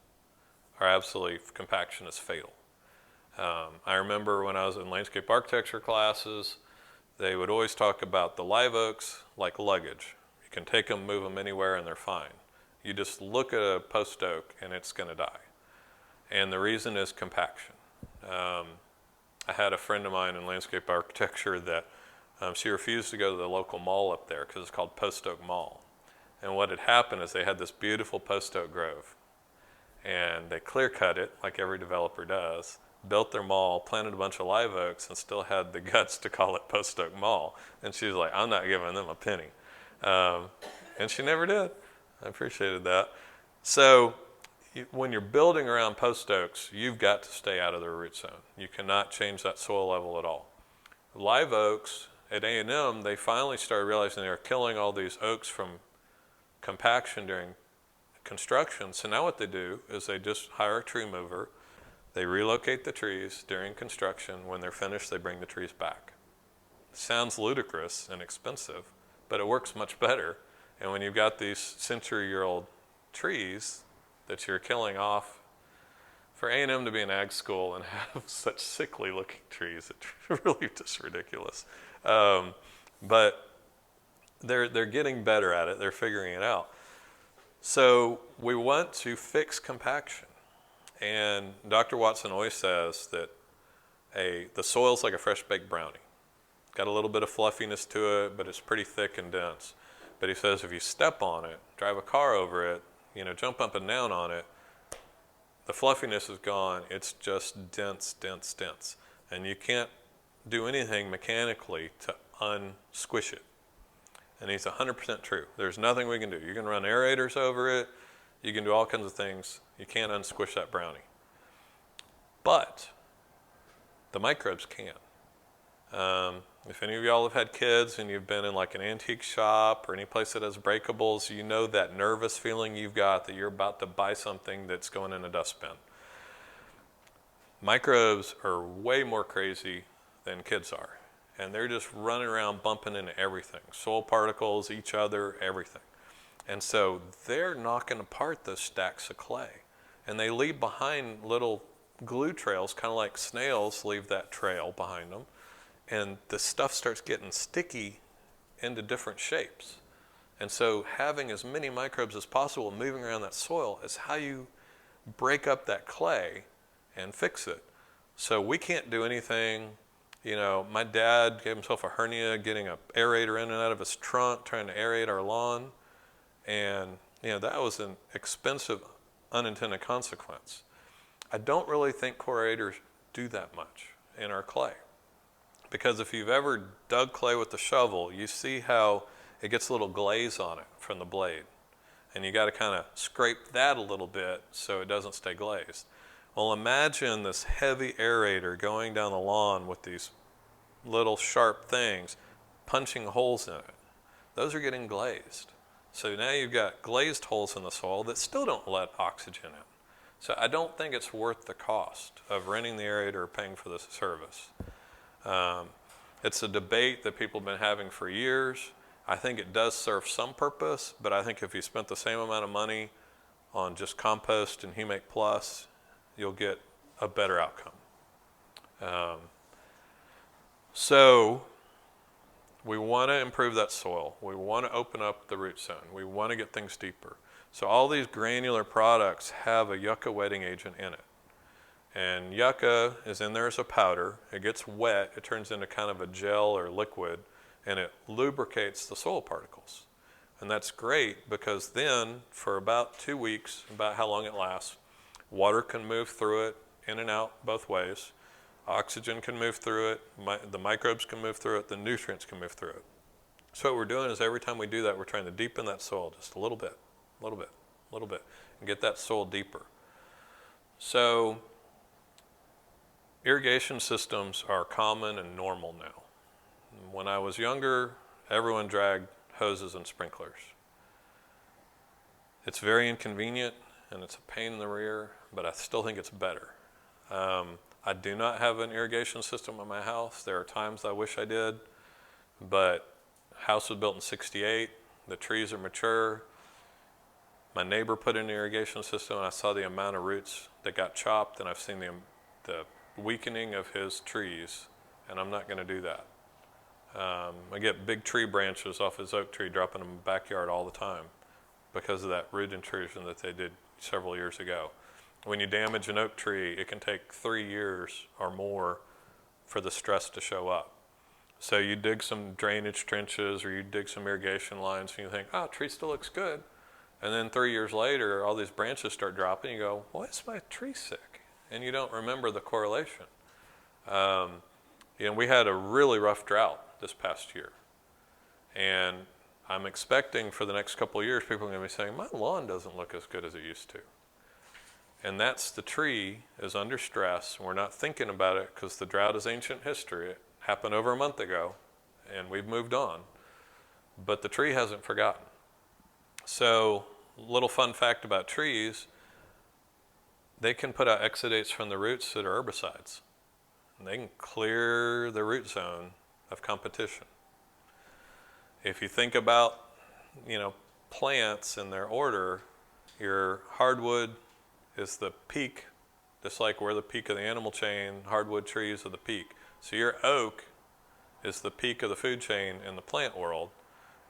are absolutely, compaction is fatal. I remember when I was in landscape architecture classes, they would always talk about the live oaks like luggage. You can take them, move them anywhere, and they're fine. You just look at a post oak and it's going to die. And the reason is compaction. I had a friend of mine in landscape architecture that she refused to go to the local mall up there because it's called Post Oak Mall. And what had happened is they had this beautiful post oak grove. And they clear cut it, like every developer does, built their mall, planted a bunch of live oaks, and still had the guts to call it Post Oak Mall. And she was like, I'm not giving them a penny. And she never did. I appreciated that. So when you're building around post oaks, you've got to stay out of the root zone. You cannot change that soil level at all. Live oaks, at A&M, they finally started realizing they were killing all these oaks from compaction during construction. So now what they do is they just hire a tree mover. They relocate the trees during construction. When they're finished, they bring the trees back. It sounds ludicrous and expensive, but it works much better. And when you've got these century-year-old trees that you're killing off, for A&M to be an ag school and have such sickly-looking trees, it's really just ridiculous. But they're getting better at it. They're figuring it out. So we want to fix compaction. And Dr. Watson always says that the soil's like a fresh-baked brownie. got a little bit of fluffiness to it, but it's pretty thick and dense. But he says if you step on it, drive a car over it, jump up and down on it, the fluffiness is gone. It's just dense, dense, dense. And you can't do anything mechanically to unsquish it. And he's 100% true. There's nothing we can do. You can run aerators over it. You can do all kinds of things. You can't unsquish that brownie. But the microbes can. If any of y'all have had kids and you've been in like an antique shop or any place that has breakables, you know that nervous feeling you've got that you're about to buy something that's going in a dustbin. Microbes are way more crazy than kids are. And they're just running around bumping into everything. Soil particles, each other, everything. And so they're knocking apart those stacks of clay. And they leave behind little glue trails, kind of like snails leave that trail behind them. And the stuff starts getting sticky into different shapes. And so having as many microbes as possible moving around that soil is how you break up that clay and fix it. So we can't do anything. My dad gave himself a hernia getting an aerator in and out of his trunk trying to aerate our lawn. And that was an expensive unintended consequence. I don't really think chlorators do that much in our clay. Because if you've ever dug clay with the shovel, you see how it gets a little glaze on it from the blade. And you got to kind of scrape that a little bit so it doesn't stay glazed. Well, imagine this heavy aerator going down the lawn with these little sharp things punching holes in it. Those are getting glazed. So now you've got glazed holes in the soil that still don't let oxygen in. So I don't think it's worth the cost of renting the aerator or paying for this service. It's a debate that people have been having for years. I think it does serve some purpose, but I think if you spent the same amount of money on just compost and Humate Plus, you'll get a better outcome. So we want to improve that soil. We want to open up the root zone. We want to get things deeper. So all these granular products have a yucca wetting agent in it. And yucca is in there as a powder. It gets wet. It turns into kind of a gel or liquid, and it lubricates the soil particles. And that's great because then for about 2 weeks, about how long it lasts, water can move through it in and out both ways. Oxygen can move through it. The microbes can move through it. The nutrients can move through it. So what we're doing is every time we do that, we're trying to deepen that soil just a little bit, and get that soil deeper. So irrigation systems are common and normal now. When I was younger, everyone dragged hoses and sprinklers. It's very inconvenient and it's a pain in the rear, but I still think it's better. I do not have an irrigation system in my house. There are times I wish I did, but the house was built in '68. The trees are mature. My neighbor put in an irrigation system and I saw the amount of roots that got chopped, and I've seen the weakening of his trees, and I'm not going to do that. I get big tree branches off his oak tree dropping in my backyard all the time because of that root intrusion that they did several years ago. When you damage an oak tree, it can take 3 years or more for the stress to show up. So you dig some drainage trenches or you dig some irrigation lines and you think, oh, tree still looks good. And then 3 years later, all these branches start dropping. You go, why is my tree sick? And you don't remember the correlation. We had a really rough drought this past year. And I'm expecting for the next couple of years, people are going to be saying, my lawn doesn't look as good as it used to. And that's the tree is under stress. We're not thinking about it because the drought is ancient history. It happened over a month ago, and we've moved on. But the tree hasn't forgotten. So, little fun fact about trees, they can put out exudates from the roots that are herbicides. And they can clear the root zone of competition. If you think about, plants in their order, your hardwood is the peak, just like we're the peak of the animal chain, hardwood trees are the peak. So your oak is the peak of the food chain in the plant world.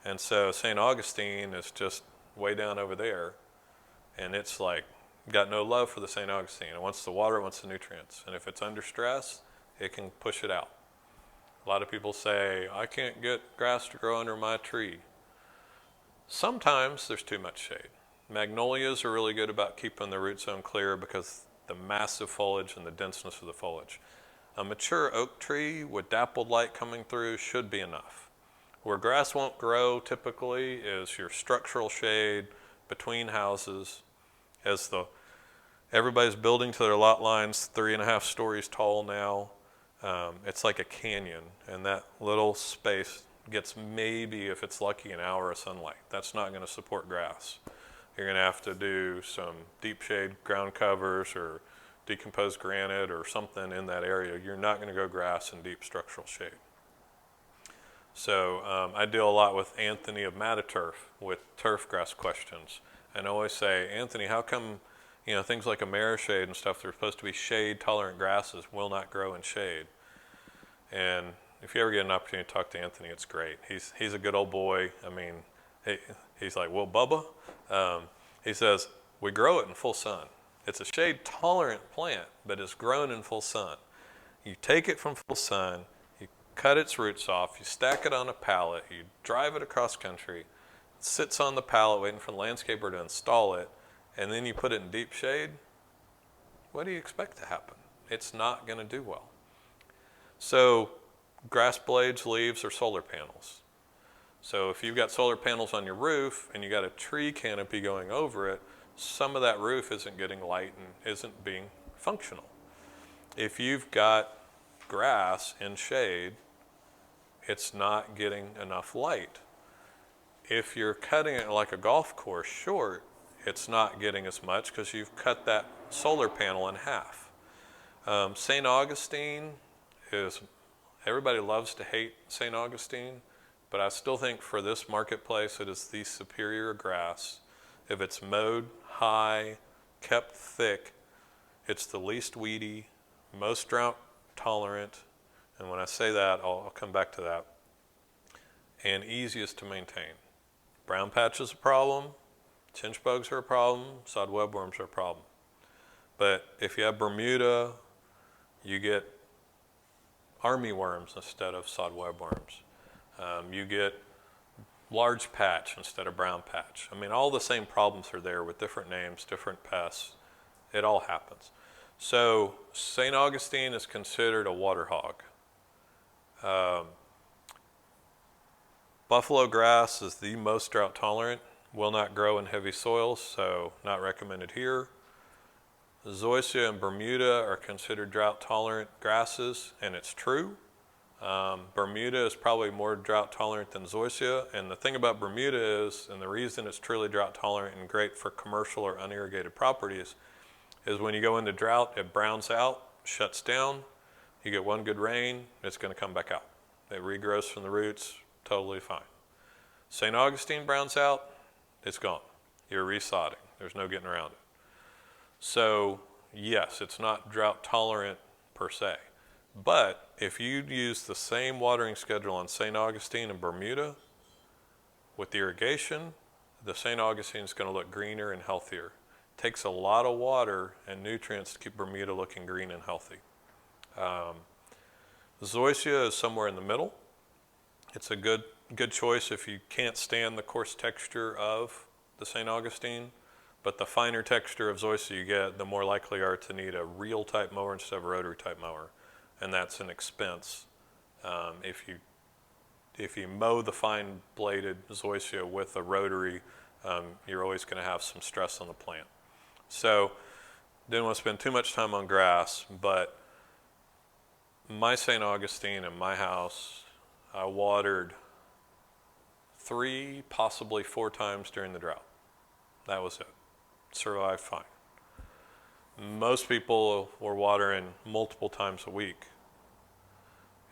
And so St. Augustine is just way down over there. And it's like, got no love for the St. Augustine. It wants the water, it wants the nutrients. And if it's under stress, it can push it out. A lot of people say, I can't get grass to grow under my tree. Sometimes there's too much shade. Magnolias are really good about keeping the root zone clear because the massive foliage and the denseness of the foliage. A mature oak tree with dappled light coming through should be enough. Where grass won't grow typically is your structural shade between houses. As everybody's building to their lot lines 3.5 stories tall now, it's like a canyon, and that little space gets maybe, if it's lucky, an hour of sunlight. That's not going to support grass. You're going to have to do some deep shade ground covers or decomposed granite or something in that area. You're not going to go grass in deep structural shade. So I deal a lot with Anthony of Mataturf with turf grass questions. And I always say, Anthony, how come things like Amerishade and stuff, they're supposed to be shade tolerant grasses, will not grow in shade? And if you ever get an opportunity to talk to Anthony, it's great. He's a good old boy. I mean, he's like, well, Bubba, he says, we grow it in full sun. It's a shade tolerant plant, but it's grown in full sun. You take it from full sun, you cut its roots off, you stack it on a pallet, you drive it across country, it sits on the pallet waiting for the landscaper to install it, and then you put it in deep shade. What do you expect to happen? It's not going to do well. So grass blades, leaves, or solar panels. So if you've got solar panels on your roof and you got a tree canopy going over it, some of that roof isn't getting light and isn't being functional. If you've got grass in shade, it's not getting enough light. If you're cutting it like a golf course short, it's not getting as much because you've cut that solar panel in half. St. Augustine is, everybody loves to hate St. Augustine, but I still think for this marketplace it is the superior grass. If it's mowed high, kept thick, it's the least weedy, most drought tolerant, and when I say that, I'll come back to that, and easiest to maintain. Brown patch is a problem, chinch bugs are a problem, sod webworms are a problem. But if you have Bermuda, you get army worms instead of sod webworms. You get large patch instead of brown patch. I mean, all the same problems are there with different names, different pests. It all happens. So St. Augustine is considered a water hog. Buffalo grass is the most drought tolerant, will not grow in heavy soils, so not recommended here. Zoysia and Bermuda are considered drought tolerant grasses, and it's true. Bermuda is probably more drought tolerant than Zoysia, and the thing about Bermuda is, and the reason it's truly drought tolerant and great for commercial or unirrigated properties, is when you go into drought, it browns out, shuts down, you get one good rain, it's going to come back out. It regrows from the roots, totally fine. St. Augustine browns out, it's gone. You're resodding. There's no getting around it. So yes, it's not drought tolerant per se. But if you use the same watering schedule on St. Augustine and Bermuda with the irrigation, the St. Augustine is going to look greener and healthier. It takes a lot of water and nutrients to keep Bermuda looking green and healthy. Zoysia is somewhere in the middle. It's a good choice if you can't stand the coarse texture of the St. Augustine, but the finer texture of Zoysia you get, the more likely you are to need a reel type mower instead of a rotary type mower. And that's an expense. If you mow the fine bladed Zoysia with a rotary, you're always going to have some stress on the plant. So didn't want to spend too much time on grass, but my St. Augustine in my house, I watered 3, possibly 4 times during the drought. That was it. Survived fine. Most people were watering multiple times a week.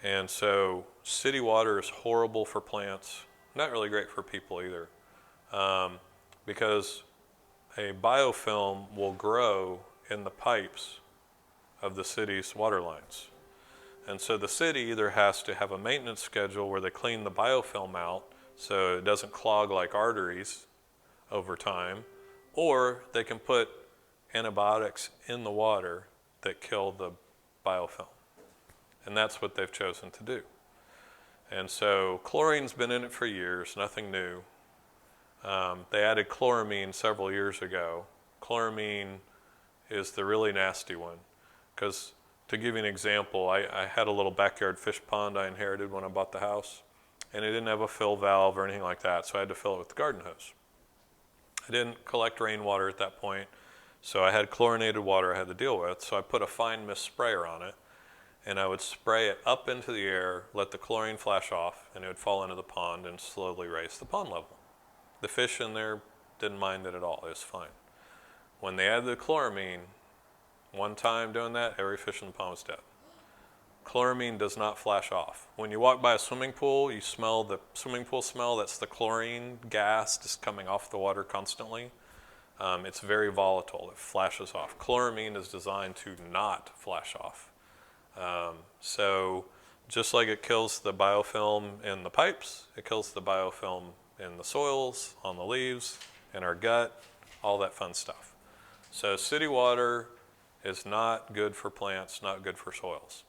And so city water is horrible for plants, not really great for people either, because a biofilm will grow in the pipes of the city's water lines. And so the city either has to have a maintenance schedule where they clean the biofilm out so it doesn't clog like arteries over time, or they can put antibiotics in the water that kill the biofilm. And that's what they've chosen to do. And so chlorine's been in it for years, nothing new. They added chloramine several years ago. Chloramine is the really nasty one, because to give you an example, I had a little backyard fish pond I inherited when I bought the house, and it didn't have a fill valve or anything like that, so I had to fill it with the garden hose. I didn't collect rainwater at that point, so I had chlorinated water I had to deal with, so I put a fine mist sprayer on it, and I would spray it up into the air, let the chlorine flash off, and it would fall into the pond and slowly raise the pond level. The fish in there didn't mind it at all, it was fine. When they added the chloramine, one time doing that, every fish in the pond was dead. Chloramine does not flash off. When you walk by a swimming pool, you smell the swimming pool smell. That's the chlorine gas just coming off the water constantly. It's very volatile. It flashes off. Chloramine is designed to not flash off. So just like it kills the biofilm in the pipes, it kills the biofilm in the soils, on the leaves, in our gut, all that fun stuff. So city water is not good for plants, not good for soils.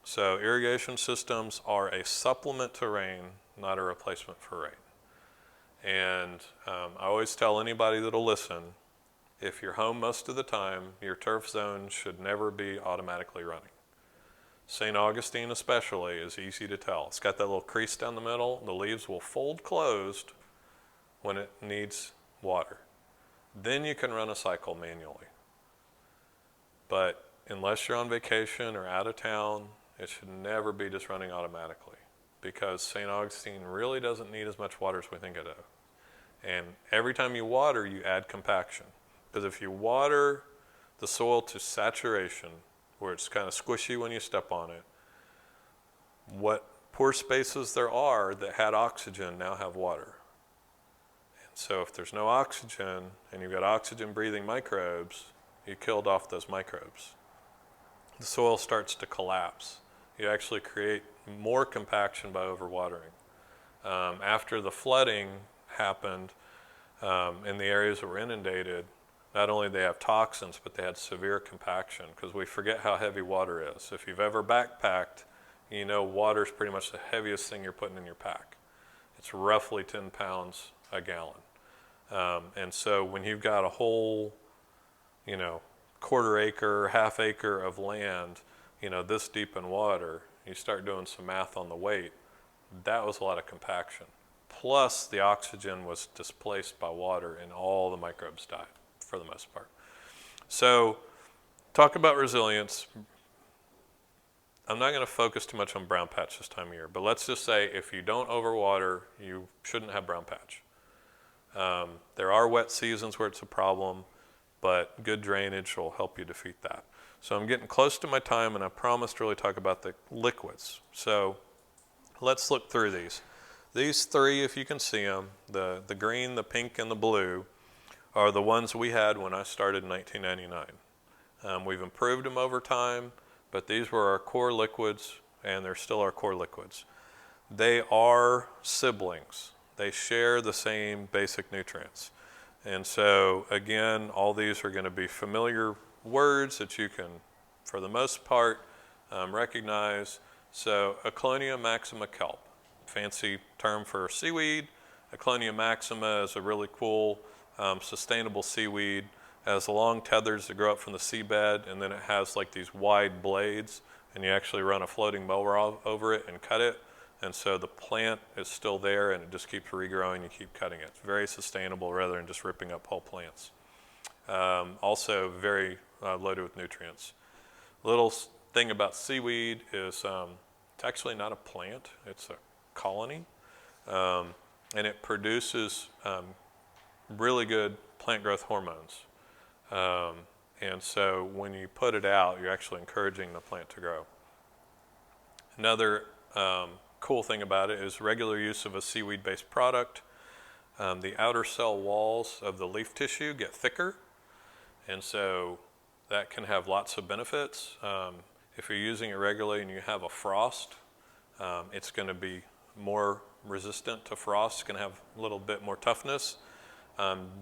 So irrigation systems are a supplement to rain, not a replacement for rain. And I always tell anybody that'll listen, if you're home most of the time, your turf zone should never be automatically running. St. Augustine especially is easy to tell. It's got that little crease down the middle. The leaves will fold closed when it needs water. Then you can run a cycle manually. But unless you're on vacation or out of town, it should never be just running automatically, because St. Augustine really doesn't need as much water as we think it does. And every time you water, you add compaction. Because if you water the soil to saturation, where it's kind of squishy when you step on it, what pore spaces there are that had oxygen now have water. And so if there's no oxygen and you've got oxygen breathing microbes, you killed off those microbes. The soil starts to collapse. You actually create more compaction by overwatering. After the flooding happened in the areas that were inundated, not only did they have toxins, but they had severe compaction, because we forget how heavy water is. If you've ever backpacked, you know water is pretty much the heaviest thing you're putting in your pack. It's roughly 10 pounds a gallon. And so when you've got a whole, quarter acre, half acre of land, this deep in water, you start doing some math on the weight, that was a lot of compaction. Plus the oxygen was displaced by water and all the microbes died for the most part. So talk about resilience. I'm not going to focus too much on brown patch this time of year, but let's just say if you don't overwater, you shouldn't have brown patch. There are wet seasons where it's a problem, but good drainage will help you defeat that. So I'm getting close to my time, and I promised to really talk about the liquids. So let's look through these. These three, if you can see them, the green, the pink, and the blue, are the ones we had when I started in 1999. We've improved them over time, but these were our core liquids, and they're still our core liquids. They are siblings. They share the same basic nutrients. And so, again, all these are going to be familiar words that you can, for the most part, recognize. So, Aclonia maxima kelp, fancy term for seaweed. Aclonia maxima is a really cool, sustainable seaweed. It has long tethers that grow up from the seabed, and then it has like these wide blades, and you actually run a floating mower over it and cut it. And so the plant is still there, and it just keeps regrowing. You keep cutting it. It's very sustainable rather than just ripping up whole plants. Also very loaded with nutrients. Little thing about seaweed is it's actually not a plant. It's a colony. And it produces really good plant growth hormones. And so when you put it out, you're actually encouraging the plant to grow. Another cool thing about it is regular use of a seaweed-based product. The outer cell walls of the leaf tissue get thicker, and so that can have lots of benefits. If you're using it regularly and you have a frost, it's going to be more resistant to frost. It's going to have a little bit more toughness.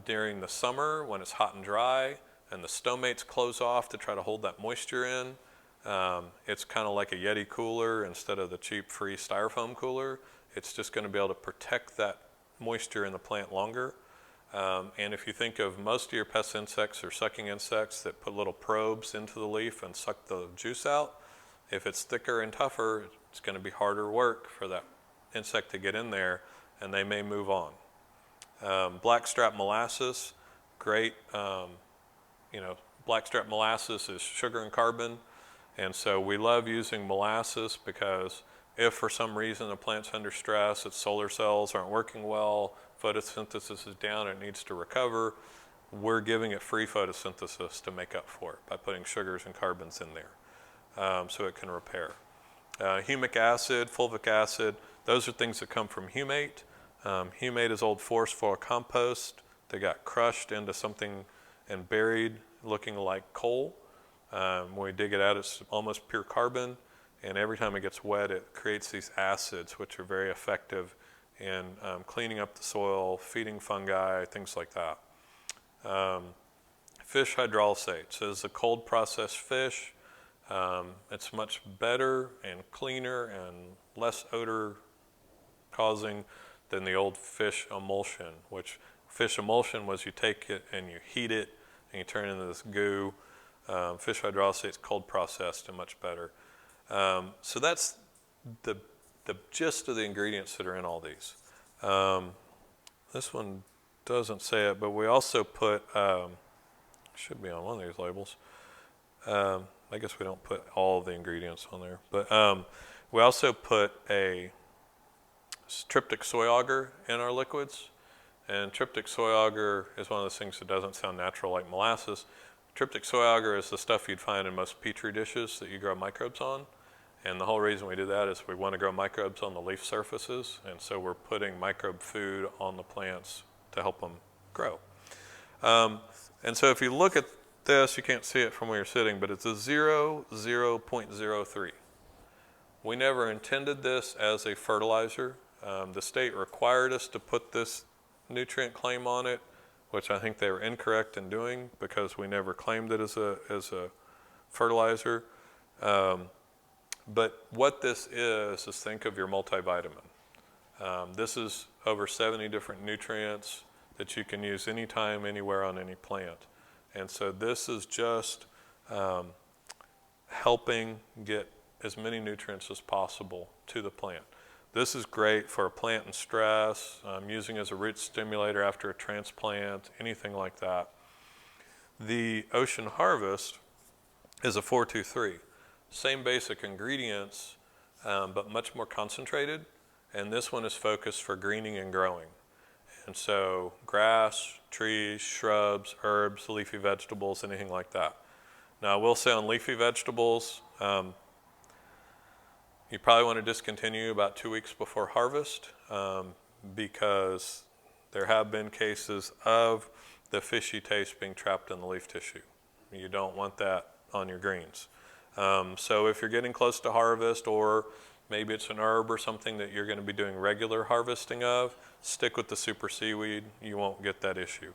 During the summer when it's hot and dry and the stomates close off to try to hold that moisture in, It's kind of like a Yeti cooler instead of the cheap free styrofoam cooler. It's just going to be able to protect that moisture in the plant longer. And if you think of most of your pest insects or sucking insects that put little probes into the leaf and suck the juice out, if it's thicker and tougher, it's going to be harder work for that insect to get in there, and they may move on. Blackstrap molasses, great. Blackstrap molasses is sugar and carbon, and so we love using molasses because if for some reason the plant's under stress, its solar cells aren't working well, photosynthesis is down, it needs to recover, we're giving it free photosynthesis to make up for it by putting sugars and carbons in there, so it can repair. Humic acid, fulvic acid, those are things that come from humate. Humate is old forest soil compost that got crushed into something and buried looking like coal. When we dig it out, it's almost pure carbon, and every time it gets wet, it creates these acids, which are very effective in cleaning up the soil, feeding fungi, things like that. Fish hydrolysates is a cold processed fish. It's much better and cleaner and less odor causing than the old fish emulsion, which fish emulsion was you take it and you heat it and you turn it into this goo. Fish hydrolysates cold processed and much better. So that's the gist of the ingredients that are in all these. This one doesn't say it, but we also put, should be on one of these labels. I guess we don't put all of the ingredients on there, but we also put a tryptic soy agar in our liquids. And tryptic soy agar is one of those things that doesn't sound natural like molasses. Tryptic soy agar is the stuff you'd find in most petri dishes that you grow microbes on. And the whole reason we do that is we want to grow microbes on the leaf surfaces, and so we're putting microbe food on the plants to help them grow. And so if you look at this, you can't see it from where you're sitting, but it's a 0.03. We never intended this as a fertilizer. The state required us to put this nutrient claim on it, which I think they were incorrect in doing because we never claimed it as a fertilizer. But what this is think of your multivitamin. This is over 70 different nutrients that you can use anytime, anywhere on any plant. And so this is just helping get as many nutrients as possible to the plant. This is great for a plant in stress, using as a root stimulator after a transplant, anything like that. The Ocean Harvest is a 423. Same basic ingredients, but much more concentrated. And this one is focused for greening and growing. And so grass, trees, shrubs, herbs, leafy vegetables, anything like that. Now I will say on leafy vegetables, you probably want to discontinue about 2 weeks before harvest because there have been cases of the fishy taste being trapped in the leaf tissue. You don't want that on your greens. So if you're getting close to harvest, or maybe it's an herb or something that you're going to be doing regular harvesting of, stick with the super seaweed. You won't get that issue.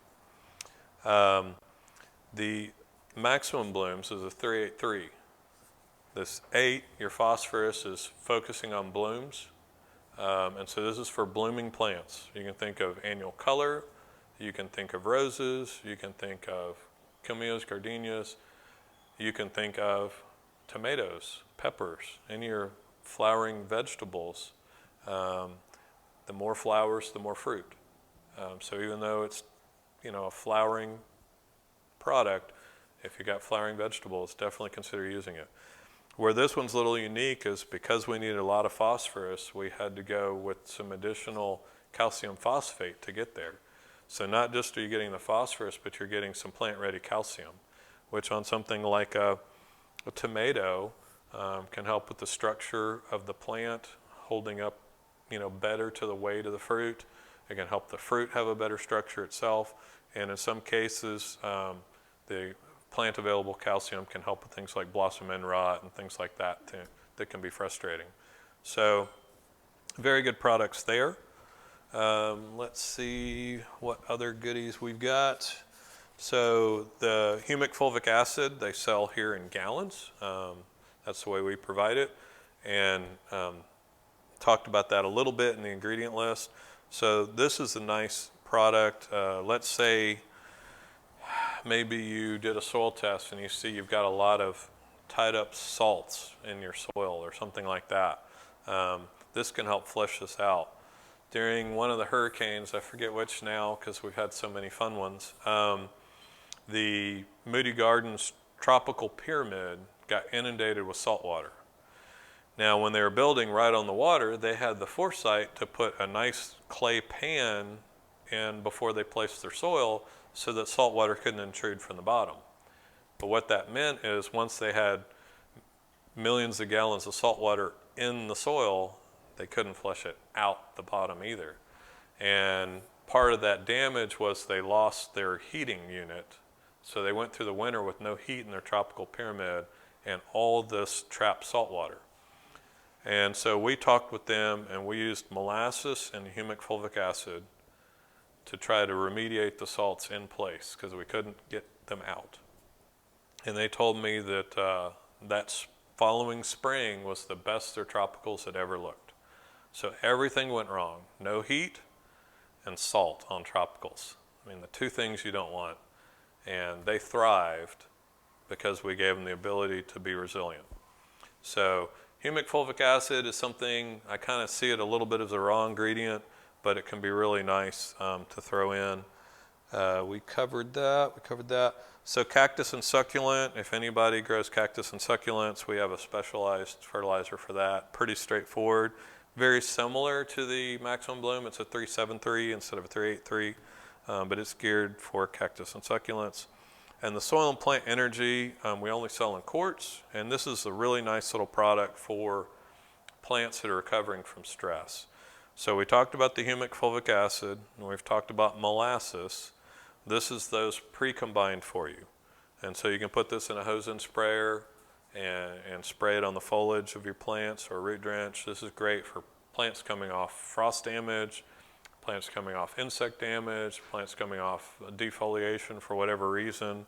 The maximum blooms is a 383. This 8, your phosphorus, is focusing on blooms. And so this is for blooming plants. You can think of annual color. You can think of roses. You can think of camellias, gardenias. You can think of tomatoes, peppers, any of your flowering vegetables. The more flowers, the more fruit. So even though it's, a flowering product, if you got flowering vegetables, definitely consider using it. Where this one's a little unique is because we needed a lot of phosphorus, we had to go with some additional calcium phosphate to get there. So not just are you getting the phosphorus, but you're getting some plant-ready calcium, which on something like a tomato can help with the structure of the plant, holding up, better to the weight of the fruit. It can help the fruit have a better structure itself, and in some cases, the plant available calcium can help with things like blossom end rot and things like that that can be frustrating. So very good products there. Let's see what other goodies we've got. So the humic fulvic acid, they sell here in gallons. That's the way we provide it. And talked about that a little bit in the ingredient list. So this is a nice product. Let's say maybe you did a soil test and you see you've got a lot of tied up salts in your soil or something like that. This can help flush this out. During one of the hurricanes, I forget which now because we've had so many fun ones, the Moody Gardens tropical pyramid got inundated with salt water. Now, when they were building right on the water, they had the foresight to put a nice clay pan in before they placed their soil so that salt water couldn't intrude from the bottom. But what that meant is once they had millions of gallons of salt water in the soil, they couldn't flush it out the bottom either. And part of that damage was they lost their heating unit. So they went through the winter with no heat in their tropical pyramid and all this trapped salt water. And so we talked with them and we used molasses and humic fulvic acid to try to remediate the salts in place because we couldn't get them out. And they told me that that following spring was the best their tropicals had ever looked. So everything went wrong. No heat and salt on tropicals. I mean, the two things you don't want. And they thrived because we gave them the ability to be resilient. So humic fulvic acid is something, I kind of see it a little bit as a raw ingredient, but it can be really nice to throw in. We covered that. So cactus and succulent, if anybody grows cactus and succulents, we have a specialized fertilizer for that. Pretty straightforward. Very similar to the Maximum Bloom. It's a 373 instead of a 383, but it's geared for cactus and succulents. And the Soil and Plant Energy, we only sell in quarts, and this is a really nice little product for plants that are recovering from stress. So we talked about the humic fulvic acid, and we've talked about molasses. This is those pre-combined for you. And so you can put this in a hose and sprayer and spray it on the foliage of your plants or root drench. This is great for plants coming off frost damage, plants coming off insect damage, plants coming off defoliation for whatever reason.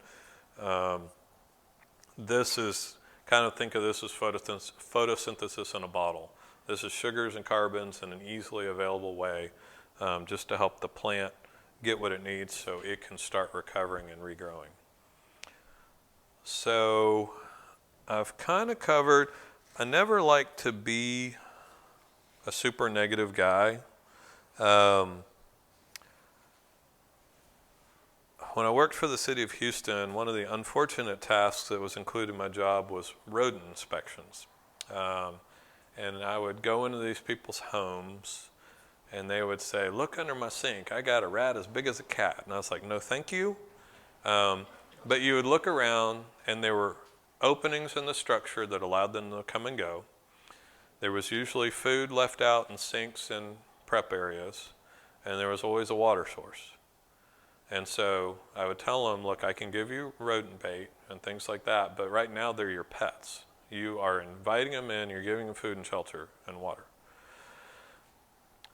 This is, kind of think of this as photosynthesis in a bottle. This is sugars and carbons in an easily available way just to help the plant get what it needs so it can start recovering and regrowing. So I've kind of covered, I never like to be a super negative guy. When I worked for the city of Houston, one of the unfortunate tasks that was included in my job was rodent inspections. And I would go into these people's homes and they would say, look under my sink, I got a rat as big as a cat. And I was like, no, thank you. But you would look around and there were openings in the structure that allowed them to come and go. There was usually food left out in sinks and prep areas, and there was always a water source. And so I would tell them, look, I can give you rodent bait and things like that, but right now they're your pets. You are inviting them in, you're giving them food and shelter and water.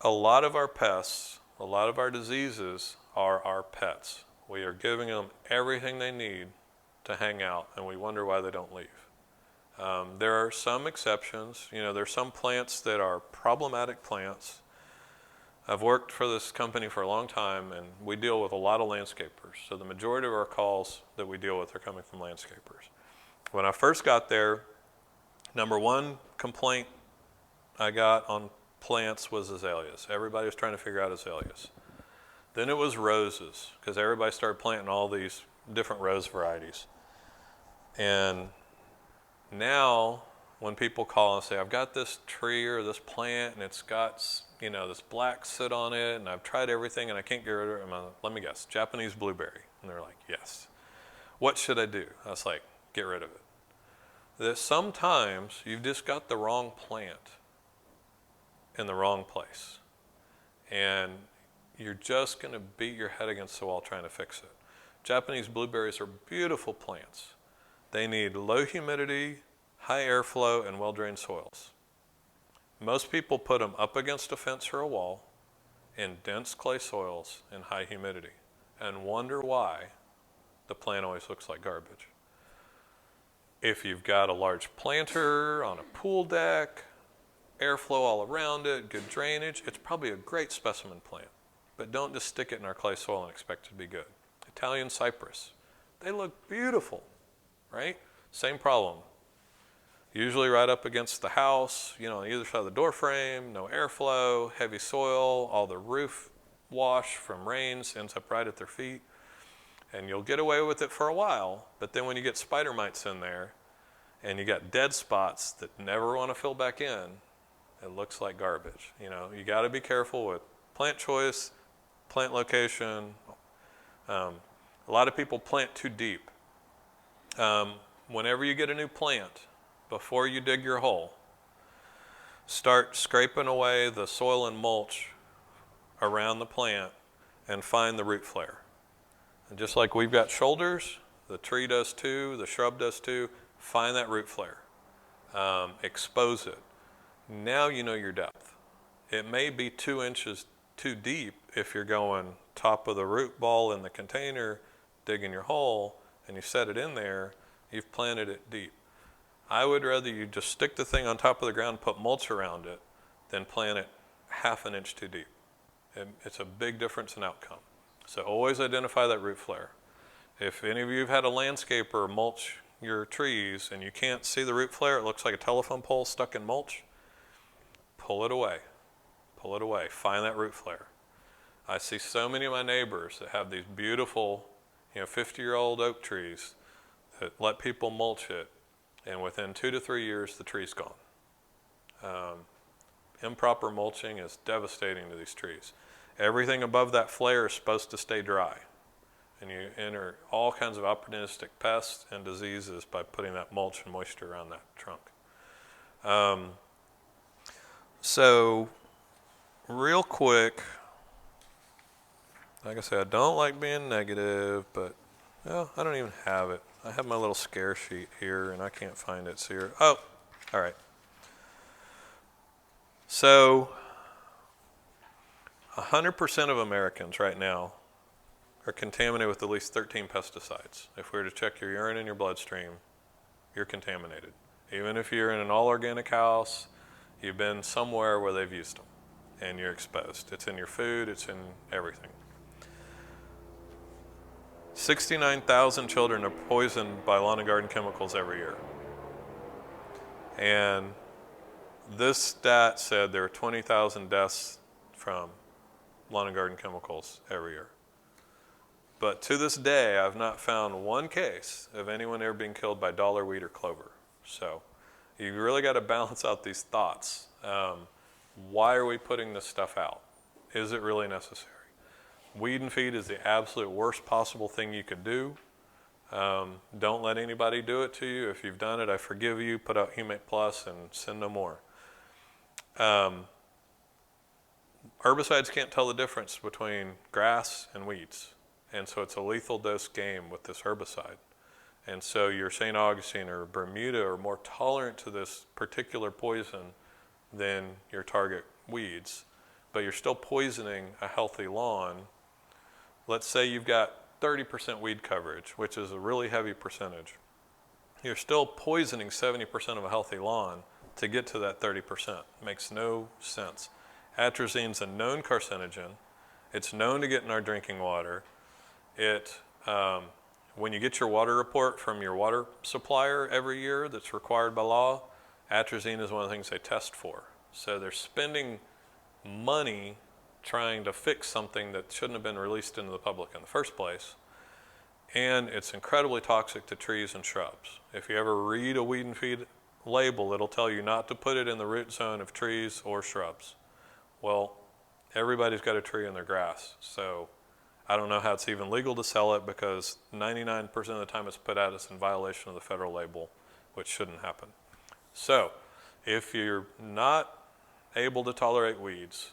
A lot of our pests, a lot of our diseases are our pets. We are giving them everything they need to hang out, and we wonder why they don't leave. There are some exceptions. You know, there's some plants that are problematic plants. I've worked for this company for a long time, and we deal with a lot of landscapers. So the majority of our calls that we deal with are coming from landscapers. When I first got there, number one complaint I got on plants was azaleas. Everybody was trying to figure out azaleas. Then it was roses, because everybody started planting all these different rose varieties. And now, when people call and say, I've got this tree or this plant and it's got, you know, this black soot on it and I've tried everything and I can't get rid of it, I'm like, let me guess, Japanese blueberry. And they're like, yes. What should I do? I was like, get rid of it. That sometimes you've just got the wrong plant in the wrong place. And you're just going to beat your head against the wall trying to fix it. Japanese blueberries are beautiful plants. They need low humidity, high airflow, and well-drained soils. Most people put them up against a fence or a wall in dense clay soils and high humidity and wonder why the plant always looks like garbage. If you've got a large planter on a pool deck, airflow all around it, good drainage, it's probably a great specimen plant. But don't just stick it in our clay soil and expect it to be good. Italian cypress, they look beautiful, right? Same problem. Usually right up against the house, on either side of the door frame, no airflow, heavy soil, all the roof wash from rains ends up right at their feet. And you'll get away with it for a while, but then when you get spider mites in there and you got dead spots that never want to fill back in, it looks like garbage. You got to be careful with plant choice, plant location. A lot of people plant too deep. Whenever you get a new plant, before you dig your hole, start scraping away the soil and mulch around the plant and find the root flare. And just like we've got shoulders, the tree does too, the shrub does too, find that root flare. Expose it. Now you know your depth. It may be 2 inches too deep if you're going top of the root ball in the container, digging your hole, and you set it in there, you've planted it deep. I would rather you just stick the thing on top of the ground, put mulch around it, than plant it 1/2 inch too deep. It's a big difference in outcome. So always identify that root flare. If any of you have had a landscaper mulch your trees and you can't see the root flare, it looks like a telephone pole stuck in mulch, pull it away. Pull it away. Find that root flare. I see so many of my neighbors that have these beautiful, 50-year-old oak trees that let people mulch it, and within 2 to 3 years, the tree's gone. Improper mulching is devastating to these trees. Everything above that flare is supposed to stay dry, and you enter all kinds of opportunistic pests and diseases by putting that mulch and moisture around that trunk. So, real quick, like I said, I don't like being negative, but I don't even have it. I have my little scare sheet here, and I can't find it. All right. So, 100% of Americans right now are contaminated with at least 13 pesticides. If we were to check your urine and your bloodstream, you're contaminated. Even if you're in an all-organic house, you've been somewhere where they've used them, and you're exposed. It's in your food, it's in everything. 69,000 children are poisoned by lawn and garden chemicals every year. And this stat said there are 20,000 deaths from lawn and garden chemicals every year. But to this day, I've not found one case of anyone ever being killed by dollar weed or clover. So you really got to balance out these thoughts. Why are we putting this stuff out? Is it really necessary? Weed and feed is the absolute worst possible thing you could do. Don't let anybody do it to you. If you've done it, I forgive you. Put out Humate Plus and sin no more. Herbicides can't tell the difference between grass and weeds. And so it's a lethal dose game with this herbicide. And so your St. Augustine or Bermuda are more tolerant to this particular poison than your target weeds. But you're still poisoning a healthy lawn. Let's say you've got 30% weed coverage, which is a really heavy percentage. You're still poisoning 70% of a healthy lawn to get to that 30%. Makes no sense. Atrazine's a known carcinogen. It's known to get in our drinking water. When you get your water report from your water supplier every year that's required by law, atrazine is one of the things they test for. So they're spending money trying to fix something that shouldn't have been released into the public in the first place. And it's incredibly toxic to trees and shrubs. If you ever read a weed and feed label, it'll tell you not to put it in the root zone of trees or shrubs. Well, everybody's got a tree in their grass, so I don't know how it's even legal to sell it because 99% of the time it's put out as in violation of the federal label, which shouldn't happen. So, if you're not able to tolerate weeds,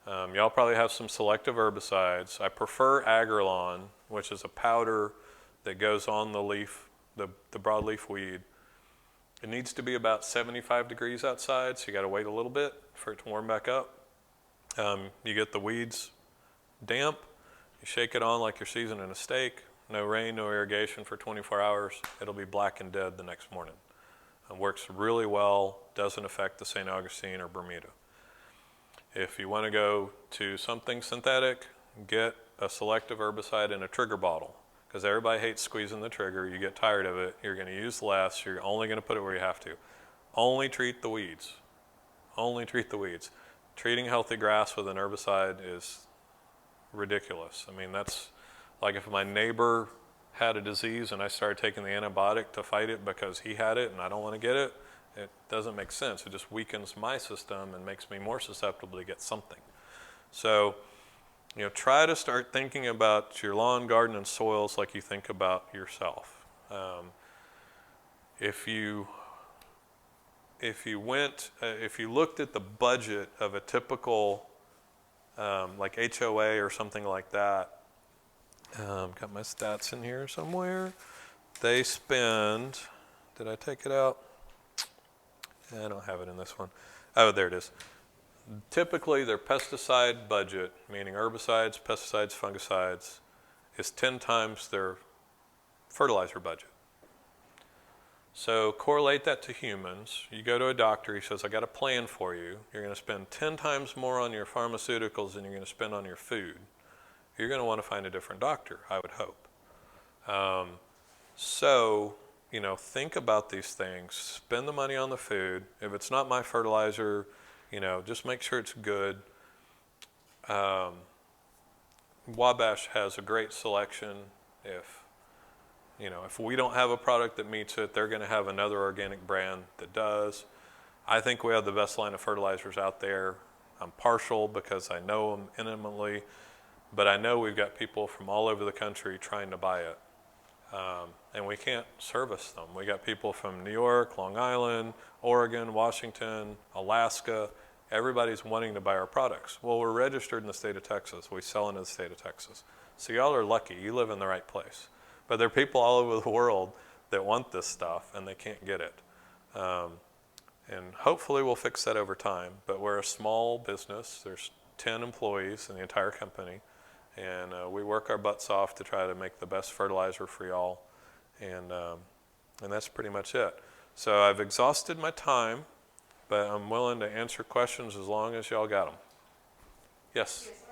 y'all probably have some selective herbicides. I prefer Agrelon, which is a powder that goes on the leaf, the broadleaf weed. It needs to be about 75 degrees outside, so you got to wait a little bit for it to warm back up. You get the weeds damp, you shake it on like you're seasoning a steak, no rain, no irrigation for 24 hours, it'll be black and dead the next morning. It works really well, doesn't affect the St. Augustine or Bermuda. If you want to go to something synthetic, get a selective herbicide in a trigger bottle, because everybody hates squeezing the trigger. You get tired of it. You're going to use less. You're only going to put it where you have to. Only treat the weeds. Only treat the weeds. Treating healthy grass with an herbicide is ridiculous. I mean, that's like if my neighbor had a disease and I started taking the antibiotic to fight it because he had it and I don't want to get it, it doesn't make sense. It just weakens my system and makes me more susceptible to get something. So, try to start thinking about your lawn, garden, and soils like you think about yourself. If you looked at the budget of a typical like HOA or something like that, got my stats in here somewhere. They spend, did I take it out? I don't have it in this one. Oh, there it is. Typically, their pesticide budget, meaning herbicides, pesticides, fungicides, is 10 times their fertilizer budget. So correlate that to humans. You go to a doctor, he says, I got a plan for you. You're going to spend 10 times more on your pharmaceuticals than you're going to spend on your food. You're going to want to find a different doctor, I would hope. So, think about these things. Spend the money on the food. If it's not my fertilizer, just make sure it's good. Wabash has a great selection. If we don't have a product that meets it, they're going to have another organic brand that does. I think we have the best line of fertilizers out there. I'm partial because I know them intimately, but I know we've got people from all over the country trying to buy it. And we can't service them. We got people from New York, Long Island, Oregon, Washington, Alaska. Everybody's wanting to buy our products. Well, we're registered in the state of Texas. We sell into the state of Texas. So y'all are lucky. You live in the right place. But there are people all over the world that want this stuff and they can't get it. And hopefully we'll fix that over time. But we're a small business. There's 10 employees in the entire company. And we work our butts off to try to make the best fertilizer for y'all. And that's pretty much it. So I've exhausted my time, but I'm willing to answer questions as long as y'all got them. Yes? Yes.